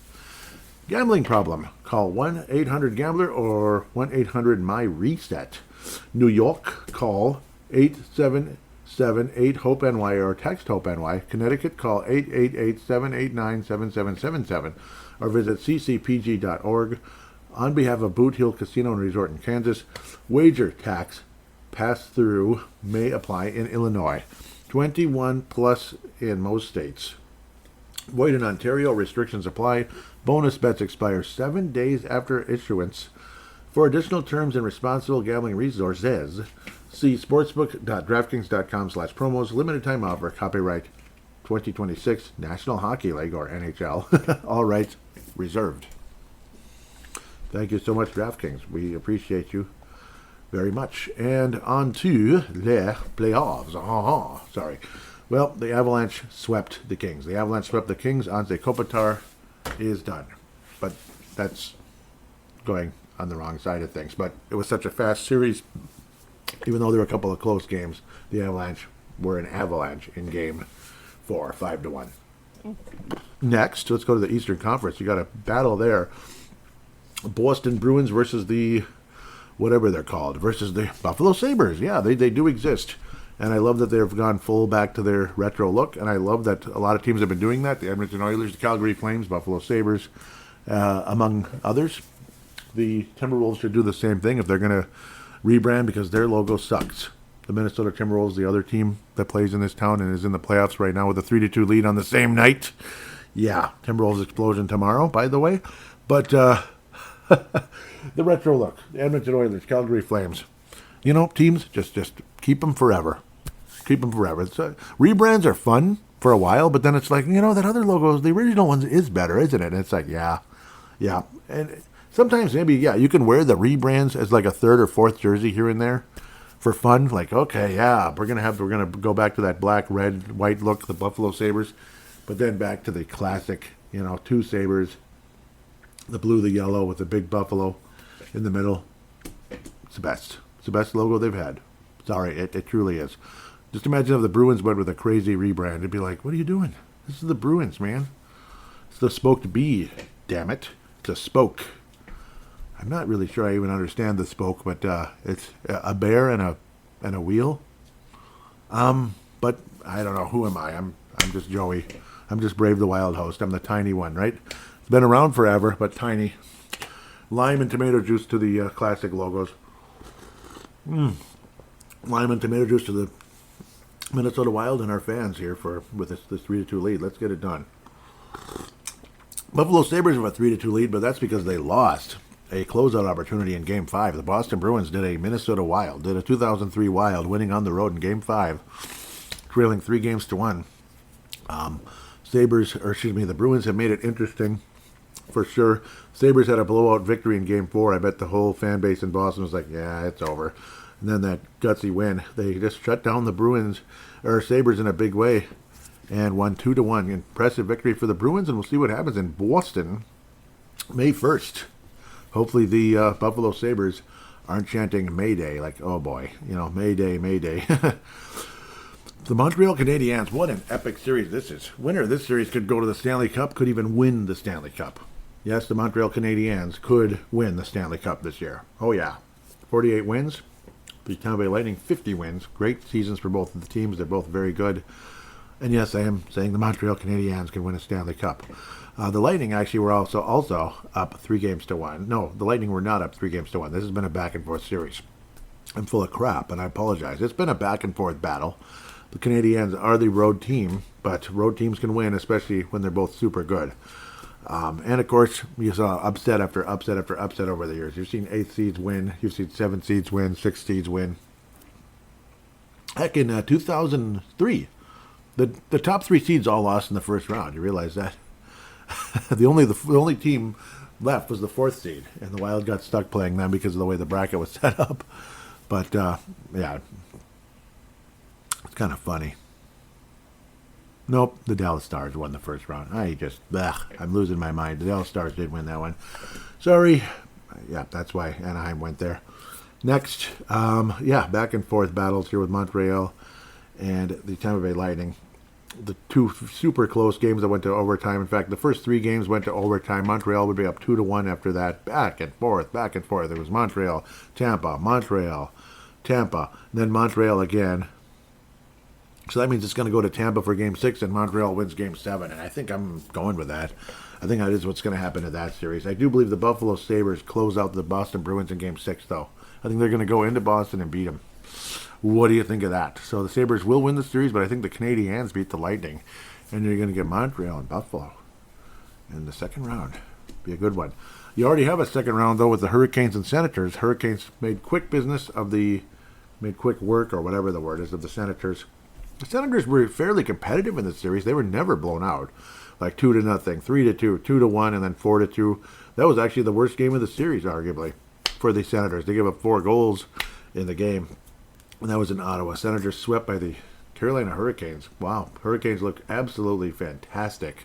Speaker 1: Gambling problem? Call 1-800-GAMBLER or 1-800-MY-RESET. New York, call 877-8-HOPE-NY or text HOPE-NY. Connecticut, call 888-789-7777 or visit ccpg.org. On behalf of Boot Hill Casino and Resort in Kansas, wager tax pass-through may apply in Illinois. 21 plus in most states. Void in Ontario. Restrictions apply. Bonus bets expire 7 days after issuance. For additional terms and responsible gambling resources, see sportsbook.draftkings.com/promos. Limited time offer. Copyright 2026 National Hockey League or NHL. All rights reserved. Thank you so much, DraftKings. We appreciate you very much. And on to les playoffs. Sorry. Well, the Avalanche swept the Kings. Anze Kopitar is done. But that's going on the wrong side of things. But it was such a fast series. Even though there were a couple of close games, the Avalanche were an avalanche in game 4, 5-1. Next, let's go to the Eastern Conference. You got a battle there. Boston Bruins versus the, whatever they're called, versus the Buffalo Sabres. Yeah, they do exist. And I love that they've gone full back to their retro look. And I love that a lot of teams have been doing that. The Edmonton Oilers, the Calgary Flames, Buffalo Sabres, among others. The Timberwolves should do the same thing if they're going to rebrand, because their logo sucks. The Minnesota Timberwolves, the other team that plays in this town and is in the playoffs right now with a 3-2 lead on the same night. Yeah, Timberwolves explosion tomorrow, by the way. But the retro look, the Edmonton Oilers, Calgary Flames. You know, teams, just keep them forever. Keep them forever. Rebrands are fun for a while, but then it's like, you know, that other logo, the original one is better, isn't it? And it's like, yeah. And sometimes maybe, yeah, you can wear the rebrands as like a third or fourth jersey here and there for fun. Like, okay, yeah, we're gonna go back to that black, red, white look, the Buffalo Sabres, but then back to the classic, you know, 2 Sabres, the blue, the yellow with the big buffalo in the middle. It's the best. It's the best logo they've had. Sorry, it truly is. Just imagine if the Bruins went with a crazy rebrand. It'd be like, what are you doing? This is the Bruins, man. It's the spoked bee, damn it. It's a spoke. I'm not really sure I even understand the spoke, but it's a bear and a wheel. But I don't know. Who am I? I'm just Joey. I'm just Brave the Wild host. I'm the tiny one, right? It's been around forever, but tiny. Lime and tomato juice to the classic logos. Lime and tomato juice to the Minnesota Wild and our fans here with this 3-2 lead. Let's get it done. Buffalo Sabres have a 3-2 lead, but that's because they lost a closeout opportunity in Game 5. The Boston Bruins did a 2003 Wild, winning on the road in Game 5, trailing 3-1. The Bruins have made it interesting for sure. Sabres had a blowout victory in Game 4. I bet the whole fan base in Boston was like, yeah, it's over. And then that gutsy win. They just shut down the Sabres in a big way and won 2-1. Impressive victory for the Bruins, and we'll see what happens in Boston May 1st. Hopefully the Buffalo Sabres aren't chanting Mayday, like, oh boy, you know, Mayday, Mayday. The Montreal Canadiens, what an epic series this is. Winner of this series could go to the Stanley Cup, could even win the Stanley Cup. Yes, the Montreal Canadiens could win the Stanley Cup this year. Oh yeah, 48 wins. The Tampa Bay Lightning, 50 wins. Great seasons for both of the teams. They're both very good. And yes, I am saying the Montreal Canadiens can win a Stanley Cup. The Lightning actually were also up 3-1. No, the Lightning were not up 3-1. This has been a back-and-forth series. I'm full of crap, and I apologize. It's been a back-and-forth battle. The Canadiens are the road team, but road teams can win, especially when they're both super good. And, of course, you saw upset after upset after upset over the years. You've seen 8 seeds win. You've seen 7 seeds win, 6 seeds win. Heck, in 2003, the top 3 seeds all lost in the first round. You realize that? The only team left was the 4th seed, and the Wild got stuck playing them because of the way the bracket was set up. But, yeah, it's kind of funny. Nope, the Dallas Stars won the first round. I'm losing my mind. The Dallas Stars did win that one. Sorry. Yeah, that's why Anaheim went there. Next, back and forth battles here with Montreal and the Tampa Bay Lightning. The 2 super close games that went to overtime. In fact, the first 3 games went to overtime. Montreal would be up 2-1 after that. Back and forth. It was Montreal, Tampa, then Montreal again. So that means it's going to go to Tampa for Game 6, and Montreal wins Game 7. And I think I'm going with that. I think that is what's going to happen in that series. I do believe the Buffalo Sabres close out the Boston Bruins in Game 6, though. I think they're going to go into Boston and beat them. What do you think of that? So the Sabres will win the series, but I think the Canadiens beat the Lightning. And you're going to get Montreal and Buffalo in the second round. Be a good one. You already have a second round, though, with the Hurricanes and Senators. Hurricanes made quick work, or whatever the word is, of the Senators. The Senators were fairly competitive in this series. They were never blown out. Like 2-0, 3-2, 2-1, and then 4-2. That was actually the worst game of the series, arguably, for the Senators. They gave up 4 goals in the game. And that was in Ottawa. Senators swept by the Carolina Hurricanes. Wow. Hurricanes look absolutely fantastic.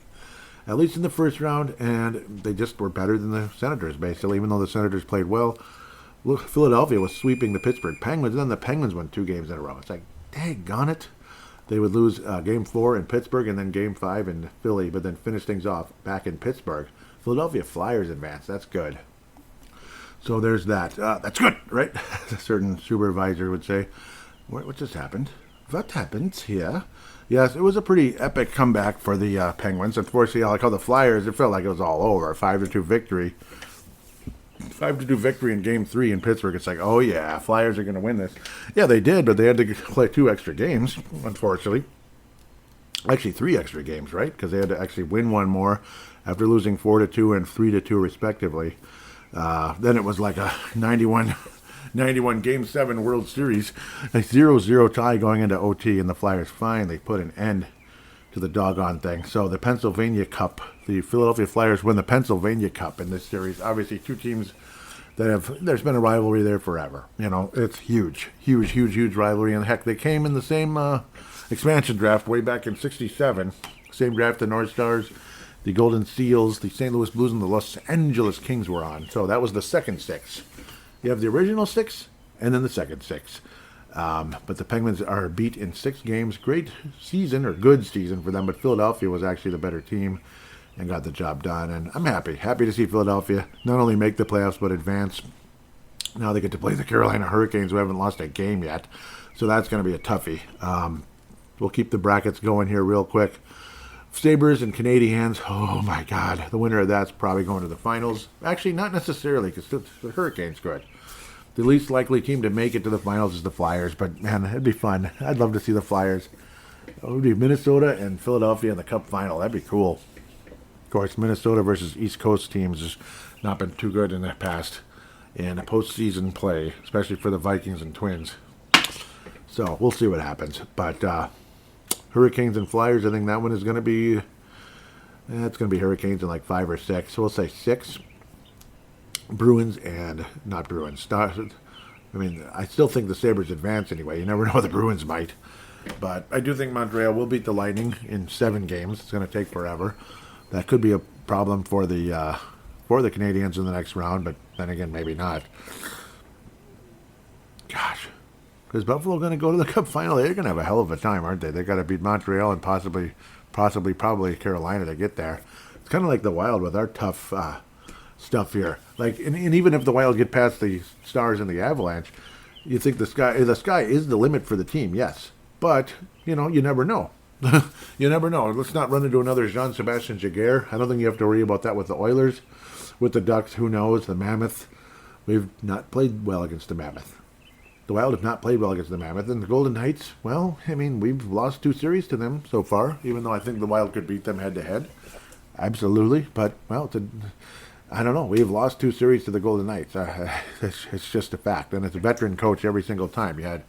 Speaker 1: At least in the first round, and they just were better than the Senators, basically, even though the Senators played well. Look, Philadelphia was sweeping the Pittsburgh Penguins, and then the Penguins won 2 games in a row. It's like, daggone it. They would lose Game 4 in Pittsburgh and then Game 5 in Philly, but then finish things off back in Pittsburgh. Philadelphia Flyers advance. That's good. So there's that. That's good, right? A certain supervisor would say. What just happened? What happened here? Yes, it was a pretty epic comeback for the Penguins. Unfortunately, like how the Flyers, it felt like it was all over. 5-2 victory. 5-2 victory in Game 3 in Pittsburgh. It's like, oh yeah, Flyers are going to win this. Yeah, they did, but they had to play 2 extra games, unfortunately. Actually, 3 extra games, right? Because they had to actually win 1 more after losing 4-2 and 3-2 respectively. Then it was like a 91 Game 7 World Series, a 0-0 tie going into OT, and the Flyers finally put an end to the doggone thing. So the Pennsylvania Cup, the Philadelphia Flyers win the Pennsylvania Cup in this series. Obviously, 2 teams that there's been a rivalry there forever. You know, it's huge rivalry. And heck, they came in the same expansion draft way back in '67. Same draft the North Stars, the Golden Seals, the St. Louis Blues, and the Los Angeles Kings were on. So that was the second 6. You have the original 6 and then the second 6. But the Penguins are beat in 6 games. Great season, or good season for them, but Philadelphia was actually the better team and got the job done. And I'm happy to see Philadelphia not only make the playoffs, but advance. Now they get to play the Carolina Hurricanes, who haven't lost a game yet. So that's going to be a toughie. We'll keep the brackets going here real quick. Sabres and Canadiens, oh my God. The winner of that's probably going to the finals. Actually, not necessarily, because the Hurricanes good. The least likely team to make it to the finals is the Flyers, but man, it'd be fun. I'd love to see the Flyers. It would be Minnesota and Philadelphia in the Cup final. That'd be cool. Of course, Minnesota versus East Coast teams has not been too good in the past in postseason play, especially for the Vikings and Twins. So we'll see what happens. But Hurricanes and Flyers, I think that one is going to be, it's going to be Hurricanes in like 5 or 6. So we'll say 6. Bruins and not Bruins. I mean, I still think the Sabres advance anyway. You never know, the Bruins might. But I do think Montreal will beat the Lightning in 7 games. It's going to take forever. That could be a problem for the Canadiens in the next round, but then again, maybe not. Gosh. Is Buffalo going to go to the Cup final? They're going to have a hell of a time, aren't they? They got to beat Montreal and probably Carolina to get there. It's kind of like the Wild with our tough stuff here. Like, and even if the Wild get past the Stars and the Avalanche, you think the sky is the limit for the team, yes. But you never know. You never know. Let's not run into another Jean-Sebastien Giguère. I don't think you have to worry about that with the Oilers. With the Ducks, who knows? The Mammoth, we've not played well against the Mammoth. The Wild have not played well against the Mammoth. And the Golden Knights, well, I mean, we've lost 2 series to them so far, even though I think the Wild could beat them head-to-head. Absolutely. But, well, I don't know. We've lost 2 series to the Golden Knights. It's just a fact. And it's a veteran coach every single time. You had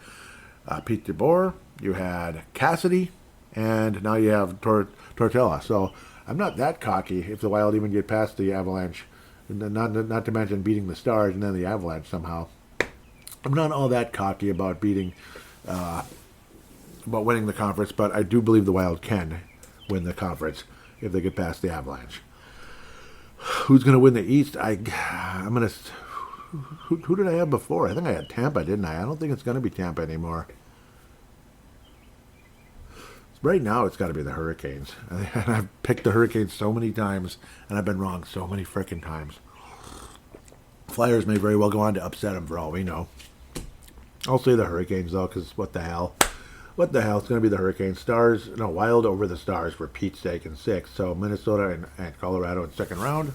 Speaker 1: Pete DeBoer, you had Cassidy, and now you have Tortorella. So I'm not that cocky if the Wild even get past the Avalanche, not to mention beating the Stars and then the Avalanche somehow. I'm not all that cocky about winning the conference, but I do believe the Wild can win the conference if they get past the Avalanche. Who's going to win the East? I'm going to... Who did I have before? I think I had Tampa, didn't I? I don't think it's going to be Tampa anymore. Right now, it's got to be the Hurricanes. And I've picked the Hurricanes so many times, and I've been wrong so many frickin' times. Flyers may very well go on to upset them for all we know. I'll say the Hurricanes, though, because what the hell? What the hell? It's going to be the Hurricanes. Wild over the Stars for Pete's sake in 6. So Minnesota and Colorado in second round.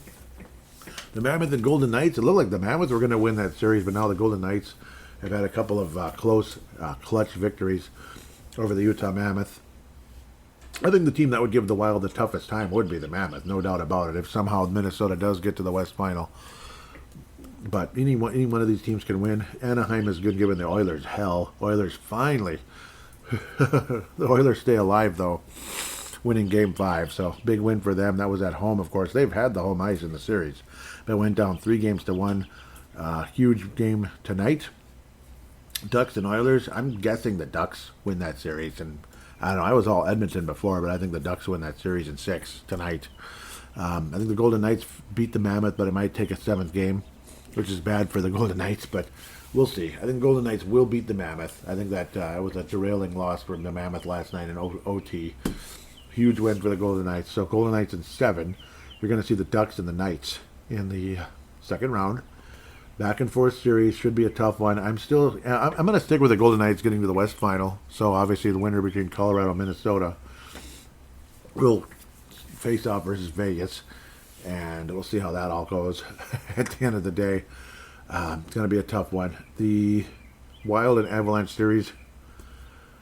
Speaker 1: The Mammoth and Golden Knights. It looked like the Mammoth were going to win that series, but now the Golden Knights have had a couple of close, clutch victories over the Utah Mammoth. I think the team that would give the Wild the toughest time would be the Mammoth, no doubt about it, if somehow Minnesota does get to the West Final. But any one of these teams can win. Anaheim is good giving the Oilers hell. Oilers finally. The Oilers stay alive, though, winning Game 5. So big win for them. That was at home, of course. They've had the home ice in the series. They went down 3-1. Huge game tonight. Ducks and Oilers. I'm guessing the Ducks win that series. And I don't know. I was all Edmonton before, but I think the Ducks win that series in 6 tonight. I think the Golden Knights beat the Mammoth, but it might take a 7th game. which is bad for the Golden Knights, but we'll see. I think Golden Knights will beat the Mammoth. I think that it was a derailing loss from the Mammoth last night in OT. Huge win for the Golden Knights. So Golden Knights in 7. You're going to see the Ducks and the Knights in the second round. Back and forth series should be a tough one. I'm going to stick with the Golden Knights getting to the West Final. So obviously the winner between Colorado and Minnesota will face off versus Vegas, and we'll see how that all goes at the end of the day. It's going to be a tough one. The Wild and Avalanche series.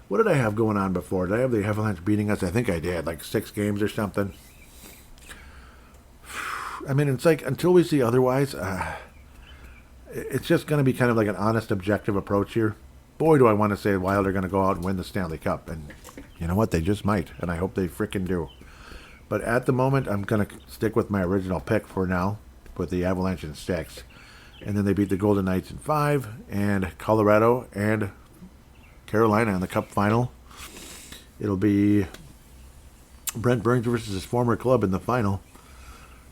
Speaker 1: What did I have going on before? Did I have the Avalanche beating us? I think I did, like 6 games or something. I mean, it's like until we see otherwise, it's just going to be kind of like an honest, objective approach here. Boy, do I want to say the Wild are going to go out and win the Stanley Cup. And you know what? They just might. And I hope they frickin' do. But at the moment, I'm going to stick with my original pick for now, with the Avalanche in 6. And then they beat the Golden Knights in 5, and Colorado and Carolina in the Cup final. It'll be Brent Burns versus his former club in the final.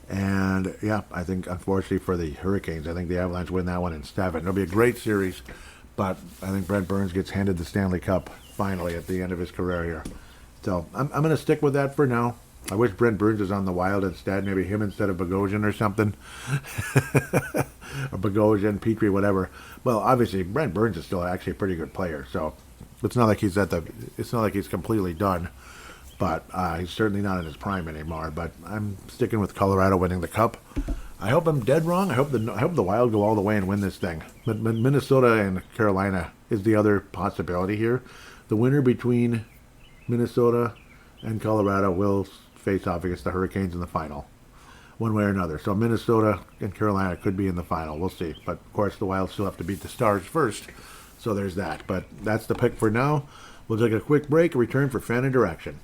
Speaker 1: And, yeah, I think, unfortunately for the Hurricanes, I think the Avalanche win that one in 7. It'll be a great series, but I think Brent Burns gets handed the Stanley Cup finally at the end of his career here. So I'm going to stick with that for now. I wish Brent Burns was on the Wild instead, maybe him instead of Bogosian or something. Or Bogosian, Petrie, whatever. Well, obviously, Brent Burns is still actually a pretty good player, so it's not like he's completely done. But he's certainly not in his prime anymore. But I'm sticking with Colorado winning the Cup. I hope I'm dead wrong. I hope the Wild go all the way and win this thing. But Minnesota and Carolina is the other possibility here. The winner between Minnesota and Colorado will face off against the Hurricanes in the final, one way or another. So Minnesota and Carolina could be in the final. We'll see. But, of course, the Wild still have to beat the Stars first. So there's that. But that's the pick for now. We'll take a quick break and return for fan interaction.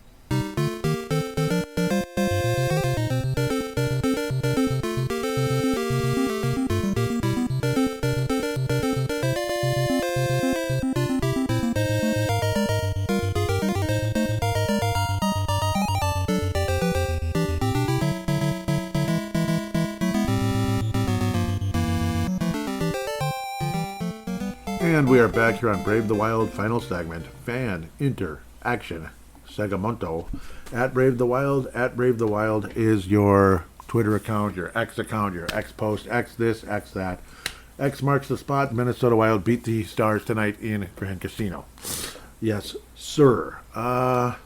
Speaker 1: And we are back here on Brave the Wild final segment, fan interaction segmento. At Brave the Wild is your Twitter account, your X account, your X post, X this, X that. X marks the spot. Minnesota Wild beat the Stars tonight in Grand Casino. Yes, sir. I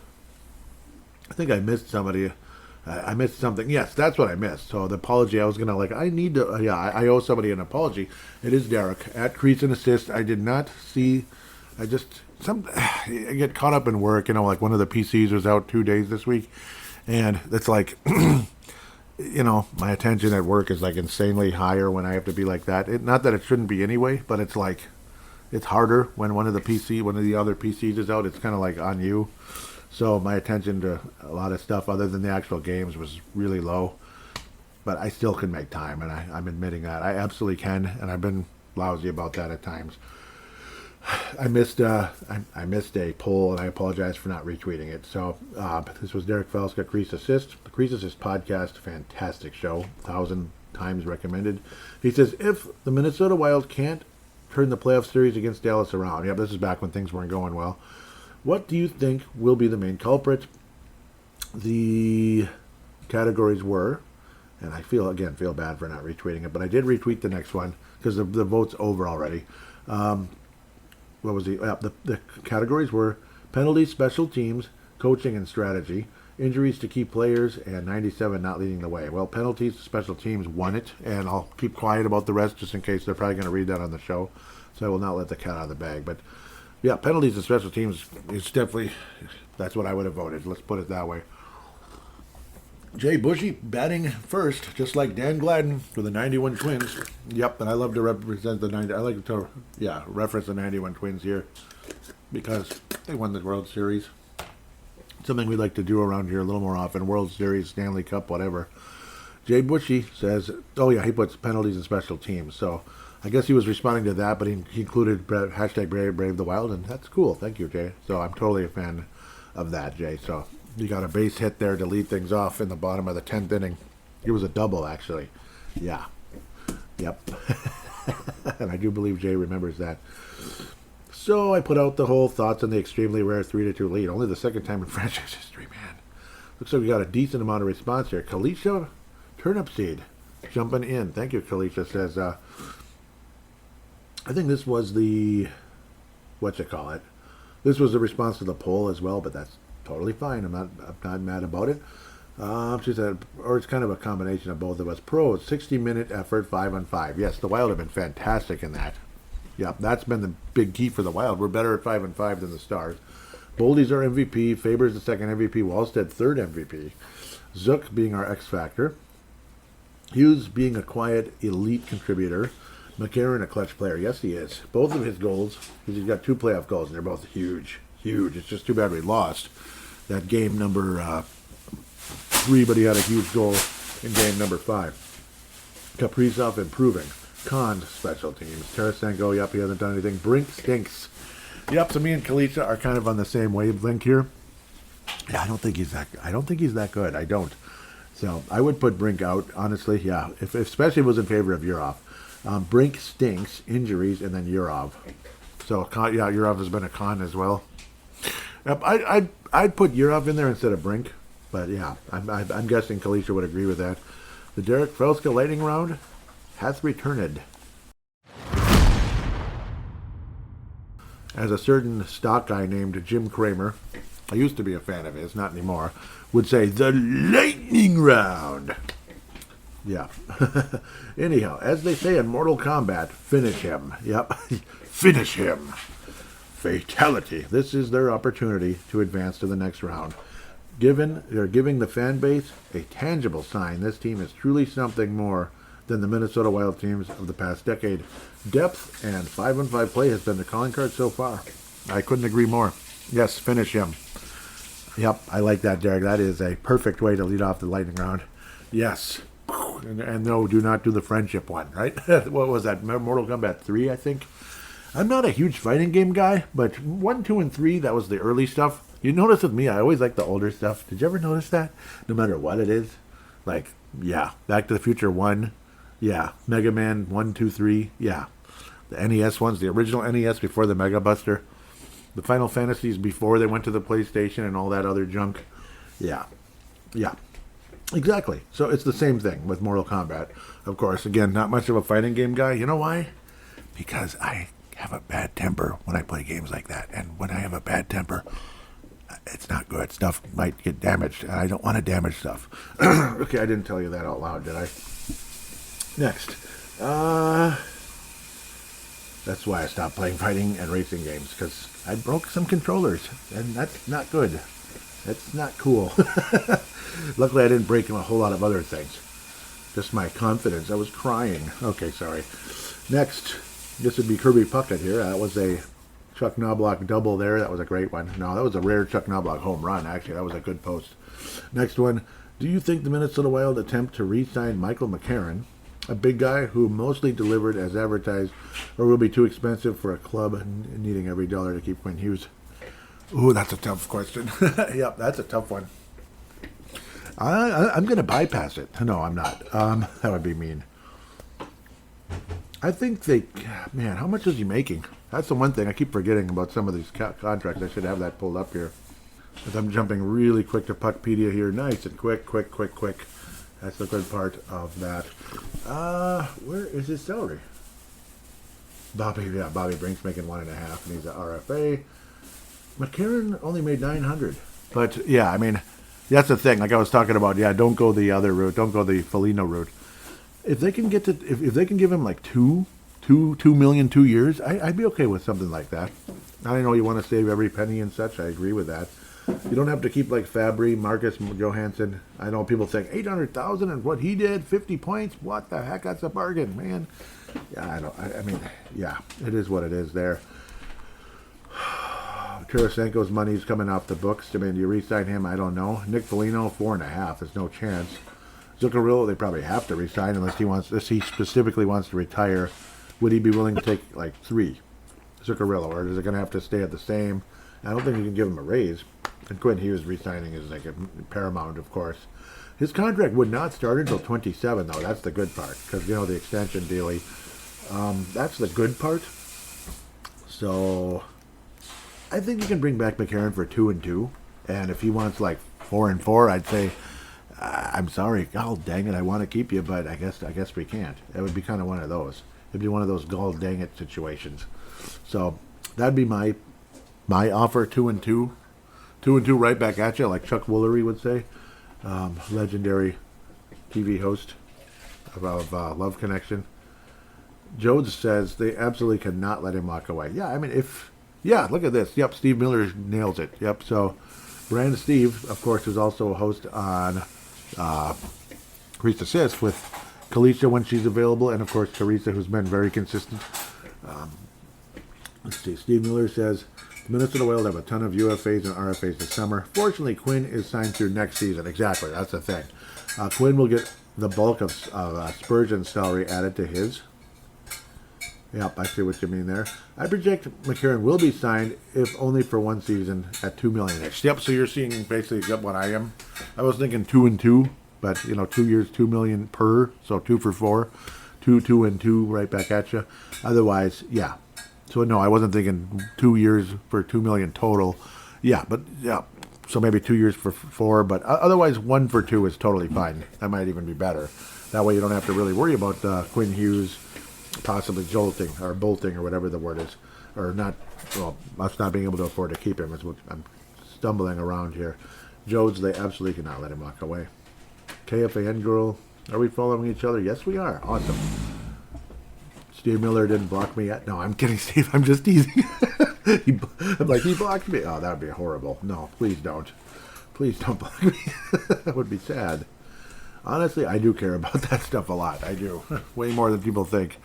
Speaker 1: think I missed somebody. I missed something. Yes, that's what I missed. So the apology, I was going to I owe somebody an apology. It is Derek at Crease and Assist. I did not see, I get caught up in work, like one of the PCs was out 2 days this week. And it's like, my attention at work is like insanely higher when I have to be like that. Not that it shouldn't be anyway, but it's like, it's harder when one of the other PCs is out. It's kind of like on you. So my attention to a lot of stuff other than the actual games was really low. But I still can make time, and I'm admitting that. I absolutely can, and I've been lousy about that at times. I missed a poll, and I apologize for not retweeting it. So this was Derek Felska, Crease Assist. The Crease Assist podcast, fantastic show, 1,000 times recommended. He says, if the Minnesota Wild can't turn the playoff series against Dallas around, this is back when things weren't going well, what do you think will be the main culprit? The categories were, and I feel bad for not retweeting it, but I did retweet the next one because the vote's over already. What was the categories were penalties, special teams, coaching and strategy, injuries to key players, and 97 not leading the way. Well, penalties, special teams won it, and I'll keep quiet about the rest just in case they're probably going to read that on the show, so I will not let the cat out of the bag. But yeah, penalties and special teams is definitely, that's what I would have voted. Let's put it that way. Jay Bushy batting first, just like Dan Gladden for the 91 Twins. Yep, and I love to represent the 90. I like to, reference the 91 Twins here because they won the World Series. Something we like to do around here a little more often. World Series, Stanley Cup, whatever. Jay Bushy says, he puts penalties and special teams. So I guess he was responding to that, but he included hashtag Brave the Wild, and that's cool. Thank you, Jay. So I'm totally a fan of that, Jay. So you got a base hit there to lead things off in the bottom of the 10th inning. It was a double, actually. Yeah. Yep. And I do believe Jay remembers that. So I put out the whole thoughts on the extremely rare 3-2 lead. Only the second time in franchise history, man. Looks like we got a decent amount of response here. Kalisha Turnip Seed jumping in. Thank you, Kalisha. Says, I think this was the, This was the response to the poll as well, but that's totally fine. I'm not mad about it. She said, or it's kind of a combination of both of us. Pros, 60-minute effort, 5-on-5. Yes, the Wild have been fantastic in that. Yep, that's been the big key for the Wild. We're better at 5-on-5 than the Stars. Boldy's our MVP. Faber's the second MVP. Wallstead, third MVP. Zook being our X Factor. Hughes being a quiet, elite contributor. McCarron, a clutch player. Yes, he is. Both of his goals, he's got 2 playoff goals, and they're both huge. Huge. It's just too bad we lost that game number 3, but he had a huge goal in game number 5. Kaprizov improving. Khan, special teams. Tarasenko, yep, he hasn't done anything. Brink stinks. Yep, so me and Kalisha are kind of on the same wavelength here. Yeah, I don't think he's that good. I don't. So I would put Brink out, honestly. Yeah, if especially if it was in favor of Yurov. Brink stinks, injuries, and then Yurov. So yeah, Yurov has been a con as well. Yep, I'd put Yurov in there instead of Brink. But yeah, I'm guessing Kalisha would agree with that. The Derek Felska lightning round hath returned. As a certain stock guy named Jim Kramer, I used to be a fan of his, not anymore, would say, the lightning round. Yeah. Anyhow, as they say in Mortal Kombat, finish him. Yep. Finish him. Fatality. This is their opportunity to advance to the next round. They're giving the fan base a tangible sign this team is truly something more than the Minnesota Wild teams of the past decade. Depth and 5-on-5 play has been the calling card so far. I couldn't agree more. Yes, finish him. Yep, I like that, Derek. That is a perfect way to lead off the lightning round. Yes. And no, do not do the friendship one, right? What was that? Mortal Kombat 3, I think? I'm not a huge fighting game guy, but 1, 2, and 3, that was the early stuff. You notice with me, I always like the older stuff. Did you ever notice that? No matter what it is? Like, yeah, Back to the Future 1. Yeah, Mega Man 1, 2, 3. Yeah. The NES ones, the original NES before the Mega Buster. The Final Fantasies before they went to the PlayStation and all that other junk. Yeah. Yeah. Exactly. So it's the same thing with Mortal Kombat. Of course, again, not much of a fighting game guy. You know why? Because I have a bad temper when I play games like that. And when I have a bad temper, it's not good. Stuff might get damaged, and I don't want to damage stuff. Okay, I didn't tell you that out loud, did I? Next. That's why I stopped playing fighting and racing games, because I broke some controllers, and that's not good. That's not cool. Luckily, I didn't break a whole lot of other things. Just my confidence. I was crying. Okay, sorry. Next, this would be Kirby Puckett here. That was a Chuck Knobloch double there. That was a great one. No, that was a rare Chuck Knobloch home run, actually. That was a good post. Next one. Do you think the Minnesota Wild attempt to re-sign Michael McCarron, a big guy who mostly delivered as advertised, or will be too expensive for a club needing every dollar to keep Quinn Hughes? Ooh, that's a tough question. Yep, that's a tough one. I'm going to bypass it. No, I'm not. That would be mean. I think man, how much is he making? That's the one thing. I keep forgetting about some of these contracts. I should have that pulled up here. As I'm jumping really quick to Puckpedia here. Nice and quick. That's the good part of that. Where is his salary? Bobby Brink's making 1.5, and he's an RFA. McCarron only made 900. But yeah, I mean, that's the thing. Like I was talking about, yeah, don't go the other route. Don't go the Foligno route. If they can get to, if they can give him like $2 million 2 years, I'd be okay with something like that. I know you want to save every penny and such. I agree with that. You don't have to keep like Fabry, Marcus Johansson. I know people saying 800,000 and what he did, 50 points. What the heck? That's a bargain, man. Yeah, I mean, yeah, it is what it is there. Tarasenko's money's coming off the books. I mean, do you re-sign him? I don't know. Nick Foligno, 4.5. There's no chance. Zuccarello, they probably have to re-sign unless he specifically wants to retire. Would he be willing to take like 3? Zuccarello, or is it going to have to stay at the same? I don't think you can give him a raise. And Quinn Hughes re-signing is like a paramount, of course. His contract would not start until 27, though. That's the good part, because, the extension dealie. That's the good part. So, I think you can bring back McCarron for 2-2. And if he wants, 4-4, I'd say, I'm sorry. God dang it, I want to keep you, but I guess we can't. It would be kind of one of those. It'd be one of those god dang it situations. So, that'd be my offer, 2-2. 2-2 right back at you, like Chuck Woolery would say. Legendary TV host of Love Connection. Jodes says they absolutely cannot let him walk away. Yeah, I mean, look at this. Yep, Steve Miller nails it. Yep, so Brand Steve, of course, is also a host on Priest Assist with Kalisha when she's available, and of course, Teresa, who's been very consistent. Let's see, Steve Miller says, Minnesota Wild have a ton of UFAs and RFAs this summer. Fortunately, Quinn is signed through next season. Exactly, that's the thing. Quinn will get the bulk of Spurgeon's salary added to his. Yep, I see what you mean there. I project McCarron will be signed, if only for one season, at $2 million each. Yep, so you're seeing basically what I am. I was thinking 2-2, but 2 years, $2 million per, so 2 for 4, 2-2 right back at you. Otherwise, yeah. So no, I wasn't thinking 2 years for $2 million total. Yeah, but yeah, so maybe 2 years for 4, but otherwise 1 for 2 is totally fine. That might even be better. That way you don't have to really worry about Quinn Hughes possibly bolting or whatever the word is, or not. Well, us not being able to afford to keep him is what I'm stumbling around here. Jodes, they absolutely cannot let him walk away. KFAN girl, are we following each other? Yes, we are. Awesome. Steve Miller didn't block me yet. No, I'm kidding, Steve. I'm just teasing. He blocked me. Oh, that would be horrible. No, please don't. Please don't block me. That would be sad. Honestly, I do care about that stuff a lot. I do. Way more than people think.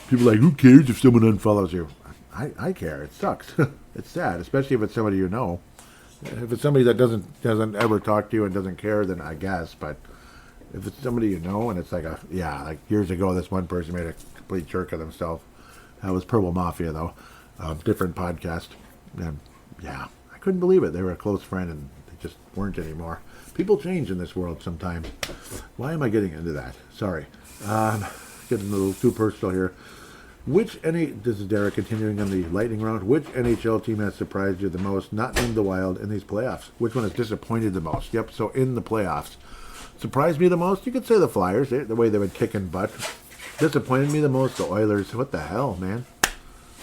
Speaker 1: People are like, who cares if someone unfollows you? I care. It sucks. It's sad, especially if it's somebody you know. If it's somebody that doesn't ever talk to you and doesn't care, then I guess. But if it's somebody you know and it's like years ago, this one person made a complete jerk of themselves. That was Purple Mafia, though. Different podcast. And yeah, I couldn't believe it. They were a close friend and they just weren't anymore. People change in this world sometimes. Why am I getting into that? Sorry. Getting a little too personal here. This is Derek continuing on the lightning round. Which NHL team has surprised you the most, not named the Wild, in these playoffs? Which one has disappointed the most? Yep, so in the playoffs. Surprised me the most? You could say the Flyers, the way they've been kicking butt. Disappointed me the most? The Oilers. What the hell, man?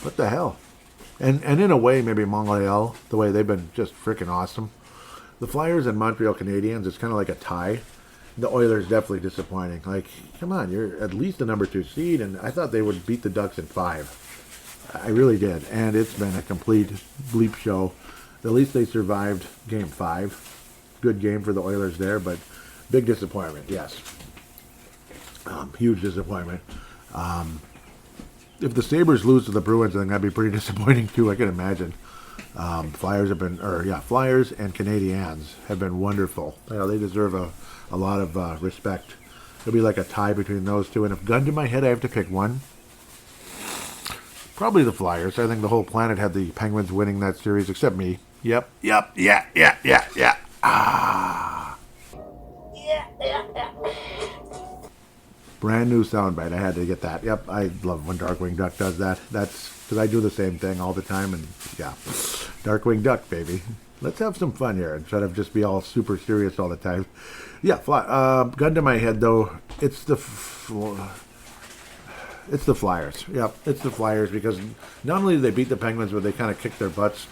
Speaker 1: What the hell? And in a way, maybe Montreal, the way they've been just freaking awesome. The Flyers and Montreal Canadiens, it's kind of like a tie. The Oilers definitely disappointing. Like, come on, you're at least the number 2 seed, and I thought they would beat the Ducks in 5. I really did, and it's been a complete bleep show. At least they survived Game 5. Good game for the Oilers there, but big disappointment, yes. Huge disappointment. If the Sabres lose to the Bruins, I think that'd be pretty disappointing too. I can imagine. Flyers and Canadiens have been wonderful. They deserve a lot of respect. It'll be like a tie between those two. And if gun to my head, I have to pick one. Probably the Flyers. I think the whole planet had the Penguins winning that series, except me. Yep. Yeah. Brand new soundbite. I had to get that. Yep, I love when Darkwing Duck does that. That's because I do the same thing all the time. And yeah, Darkwing Duck, baby. Let's have some fun here instead of just be all super serious all the time. Yeah, gun to my head though. It's the Flyers. Yep, it's the Flyers because not only did they beat the Penguins, but they kind of kicked their butts.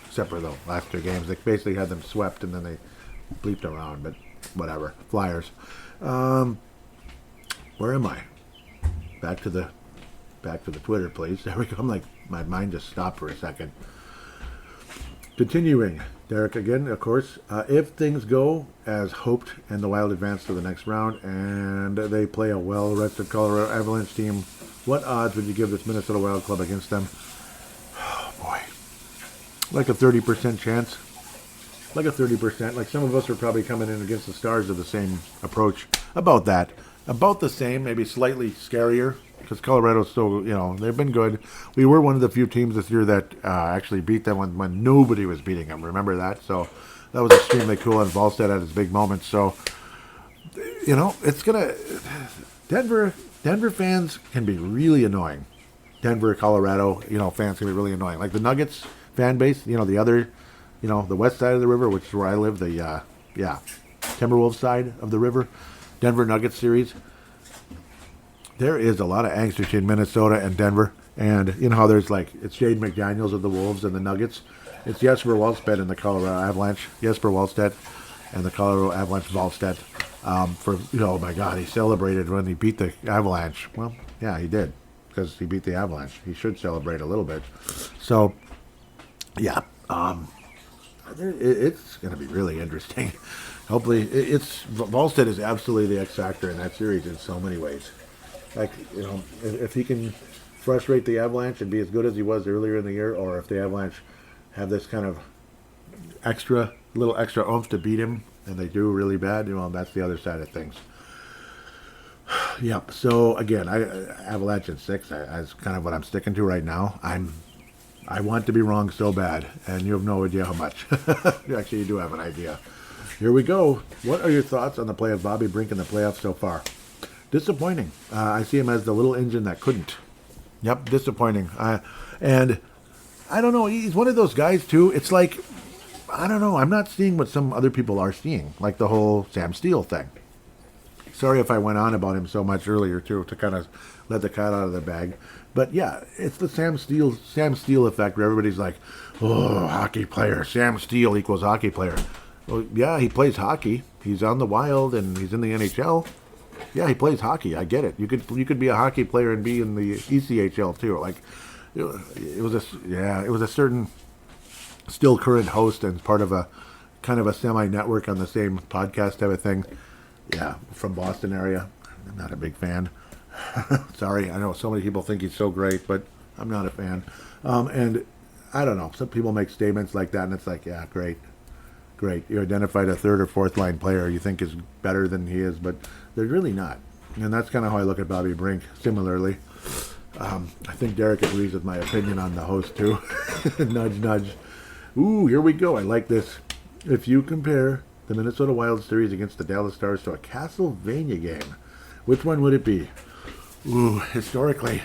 Speaker 1: Except for the last 2 games, they basically had them swept and then they bleeped around. But whatever, Flyers. Where am I? Back to the Twitter, please. There we go. I'm like, my mind just stopped for a second. Continuing, Derek again, of course. If things go as hoped and the Wild advance to the next round and they play a well-rested Colorado Avalanche team, what odds would you give this Minnesota Wild club against them? Oh, boy. Like a 30% chance. Like a 30%. Like some of us are probably coming in against the Stars of the same approach. About that. About the same, maybe slightly scarier, because Colorado's still, they've been good. We were one of the few teams this year that actually beat them when nobody was beating them. Remember that? So that was extremely cool, and Volstead had his big moments. So it's gonna Denver fans can be really annoying. Denver, Colorado, fans can be really annoying. Like the Nuggets fan base, the other, the west side of the river, which is where I live, the Timberwolves side of the river, Denver Nuggets series. There is a lot of angst between Minnesota and Denver. And you know how there's it's Jade McDaniels of the Wolves and the Nuggets. It's Jesper Wallstedt and the Colorado Avalanche. Jesper Wallstedt and the Colorado Avalanche Wallstedt. Oh my God, he celebrated when he beat the Avalanche. Well, yeah, he did. Because he beat the Avalanche. He should celebrate a little bit. So, yeah. It's going to be really interesting. Hopefully, Wallstedt is absolutely the X factor in that series in so many ways. If he can frustrate the Avalanche and be as good as he was earlier in the year, or if the Avalanche have this kind of little extra oomph to beat him, and they do really bad, that's the other side of things. Yep. So again, Avalanche in 6 is kind of what I'm sticking to right now. I want to be wrong so bad, and you have no idea how much. Actually, you do have an idea. Here we go. What are your thoughts on the play of Bobby Brink in the playoffs so far? Disappointing. I see him as the little engine that couldn't. Yep, disappointing. And I don't know. He's one of those guys too. It's like, I don't know. I'm not seeing what some other people are seeing, like the whole Sam Steele thing. Sorry if I went on about him so much earlier too, to kind of let the cat out of the bag. But yeah, it's the Sam Steele effect where everybody's like, oh, hockey player. Sam Steele equals hockey player. Well, yeah, he plays hockey. He's on the Wild and he's in the NHL. Yeah, he plays hockey. I get it. You could be a hockey player and be in the ECHL too. It was a certain still current host and part of a kind of a semi-network on the same podcast type of thing. Yeah, from Boston area. I'm not a big fan. Sorry, I know so many people think he's so great, but I'm not a fan. And I don't know. Some people make statements like that, and it's like, yeah, great. You identified a third or fourth line player you think is better than he is, but they're really not. And that's kind of how I look at Bobby Brink. Similarly, I think Derek agrees with my opinion on the host too. Nudge, nudge. Ooh, here we go. I like this. If you compare the Minnesota Wild series against the Dallas Stars to a Castlevania game, which one would it be? Ooh, historically,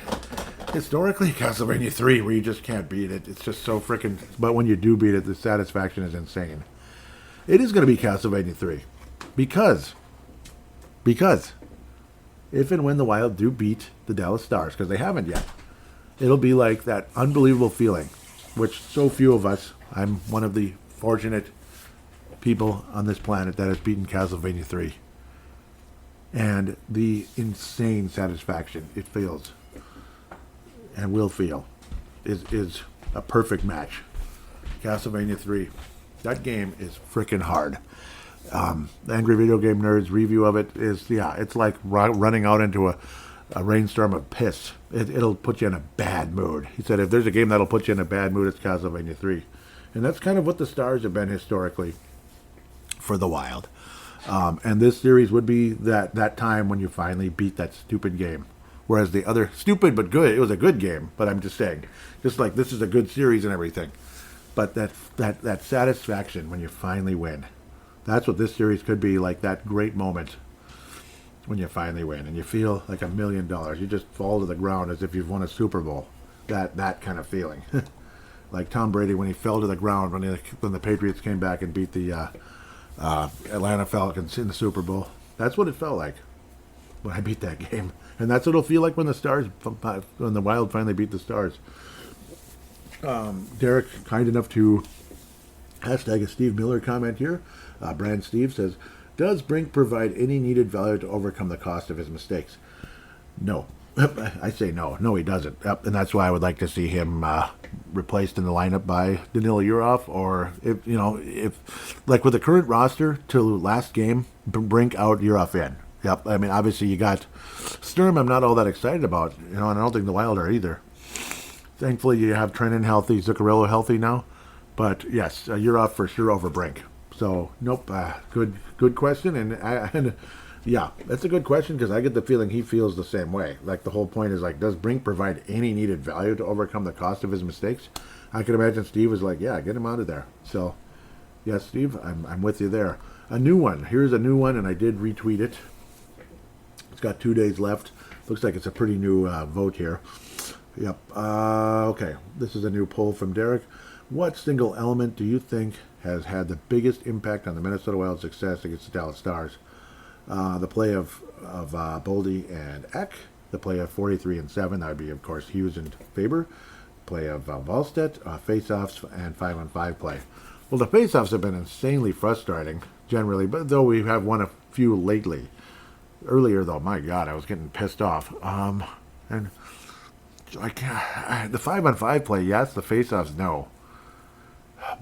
Speaker 1: Castlevania 3, where you just can't beat it. It's just so freaking... But when you do beat it, the satisfaction is insane. It is going to be Castlevania 3. Because, if and when the Wild do beat the Dallas Stars, because they haven't yet, it'll be like that unbelievable feeling, which so few of us... I'm one of the fortunate people on this planet that has beaten Castlevania 3. And the insane satisfaction it feels and will feel is a perfect match. Castlevania 3. That game is freaking hard. The Angry Video Game Nerds review of it is, it's like running out into a rainstorm of piss. It'll put you in a bad mood. He said if there's a game that'll put you in a bad mood, it's Castlevania 3. And that's kind of what the Stars have been historically for the Wild. And this series would be that time when you finally beat that stupid game. Whereas the other, stupid but good, it was a good game. But I'm just saying, just like this is a good series and everything. But that satisfaction when you finally win. That's what this series could be, like that great moment when you finally win. And you feel like $1 million. You just fall to the ground as if you've won a Super Bowl. That kind of feeling. Like Tom Brady when he fell to the ground when the Patriots came back and beat the Atlanta Falcons in the Super Bowl. That's what it felt like when I beat that game. And that's what it'll feel like when the Wild finally beat the Stars. Derek, kind enough to hashtag a Steve Miller comment here. Brand Steve says, does Brink provide any needed value to overcome the cost of his mistakes? No. I say no. No, he doesn't. Yep. And that's why I would like to see him replaced in the lineup by Danilo Urov, or if like with the current roster to last game, Brink out, Urov in. Yep. I mean, obviously you got Sturm. I'm not all that excited about. And I don't think the Wild are either. Thankfully, you have Trennan healthy, Zuccarello healthy now. But yes, Urov for sure over Brink. So nope. Good question, and yeah, that's a good question because I get the feeling he feels the same way. Like the whole point is like, does Brink provide any needed value to overcome the cost of his mistakes? I can imagine Steve was like, yeah, get him out of there. So, yes, Steve, I'm with you there. A new one. Here's a new one, and I did retweet it. It's got 2 days left. Looks like it's a pretty new vote here. Yep. Okay. This is a new poll from Derek. What single element do you think has had the biggest impact on the Minnesota Wild's success against the Dallas Stars? The play of Boldy and Eck. The play of 43 and 7. That would be, of course, Hughes and Faber. Play of Wallstedt. Face-offs and 5-on-5 play. Well, the face-offs have been insanely frustrating, generally, but though we have won a few lately. Earlier, though, my God, I was getting pissed off. And I can't, the 5-on-5 play, yes. The face-offs, no.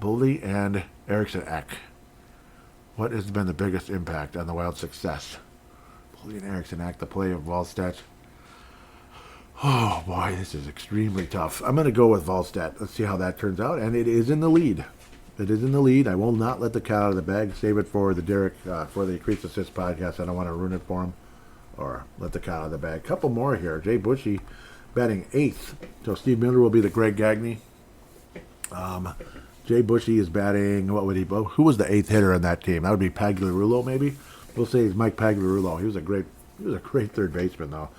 Speaker 1: Boldy and Eriksson Ek. What has been the biggest impact on the Wild's success? Boldy and Eriksson Ek, the play of Wallstedt. Oh, boy, this is extremely tough. I'm going to go with Wallstedt. Let's see how that turns out. And it is in the lead. It is in the lead. I will not let the cat out of the bag. Save it for the Derek, for the Increase Assist podcast. I don't want to ruin it for him. Or let the cat out of the bag. Couple more here. Jay Bushy batting 8th. So Steve Miller will be the Greg Gagne. Jay Bushy is batting, what would he, who was the 8th hitter on that team? That would be Pagliarulo, maybe? We'll say he's Mike Pagliarulo. He was a great third baseman, though.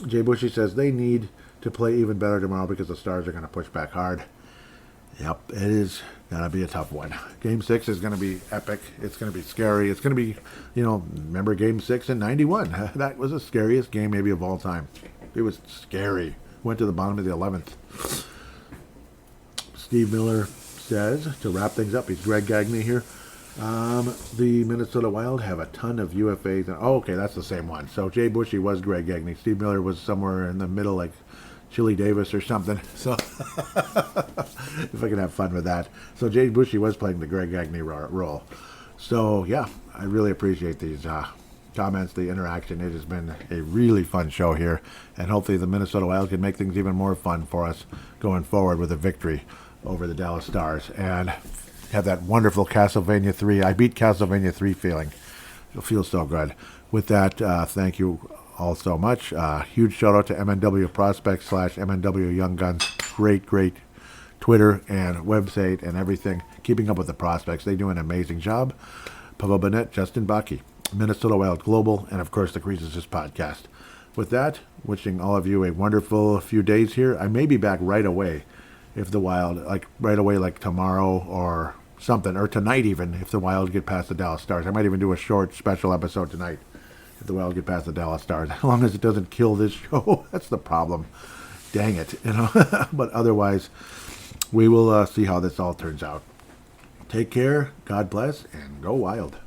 Speaker 1: Jay Bushy says they need to play even better tomorrow because the Stars are going to push back hard. Yep, it is going to be a tough one. Game 6 is going to be epic. It's going to be scary. It's going to be, remember Game 6 in 91? That was the scariest game maybe of all time. It was scary. Went to the bottom of the 11th. Steve Miller says, to wrap things up, he's Greg Gagne here. The Minnesota Wild have a ton of UFAs. Okay, that's the same one. So Jay Bushy was Greg Gagne. Steve Miller was somewhere in the middle, like Chili Davis or something. So if I can have fun with that. So Jay Bushy was playing the Greg Gagne role. So yeah, I really appreciate these comments, the interaction. It has been a really fun show here, and hopefully the Minnesota Wild can make things even more fun for us going forward with a victory over the Dallas Stars and have that wonderful Castlevania 3. I beat Castlevania 3 feeling. It feels so good. With that, thank you all so much. Huge shout out to MNW Prospects / MNW Young Guns. Great Twitter and website and everything. Keeping up with the prospects. They do an amazing job. Pavel Burnett, Justin Bakke, Minnesota Wild Global, and of course the Creases This podcast. With that, wishing all of you a wonderful few days here. I may be back right away if the Wild, like tomorrow or something, or tonight even, if the Wild get past the Dallas Stars. I might even do a short special episode tonight if the Wild get past the Dallas Stars. As long as it doesn't kill this show, that's the problem. Dang it, But otherwise, we will see how this all turns out. Take care, God bless, and go Wild.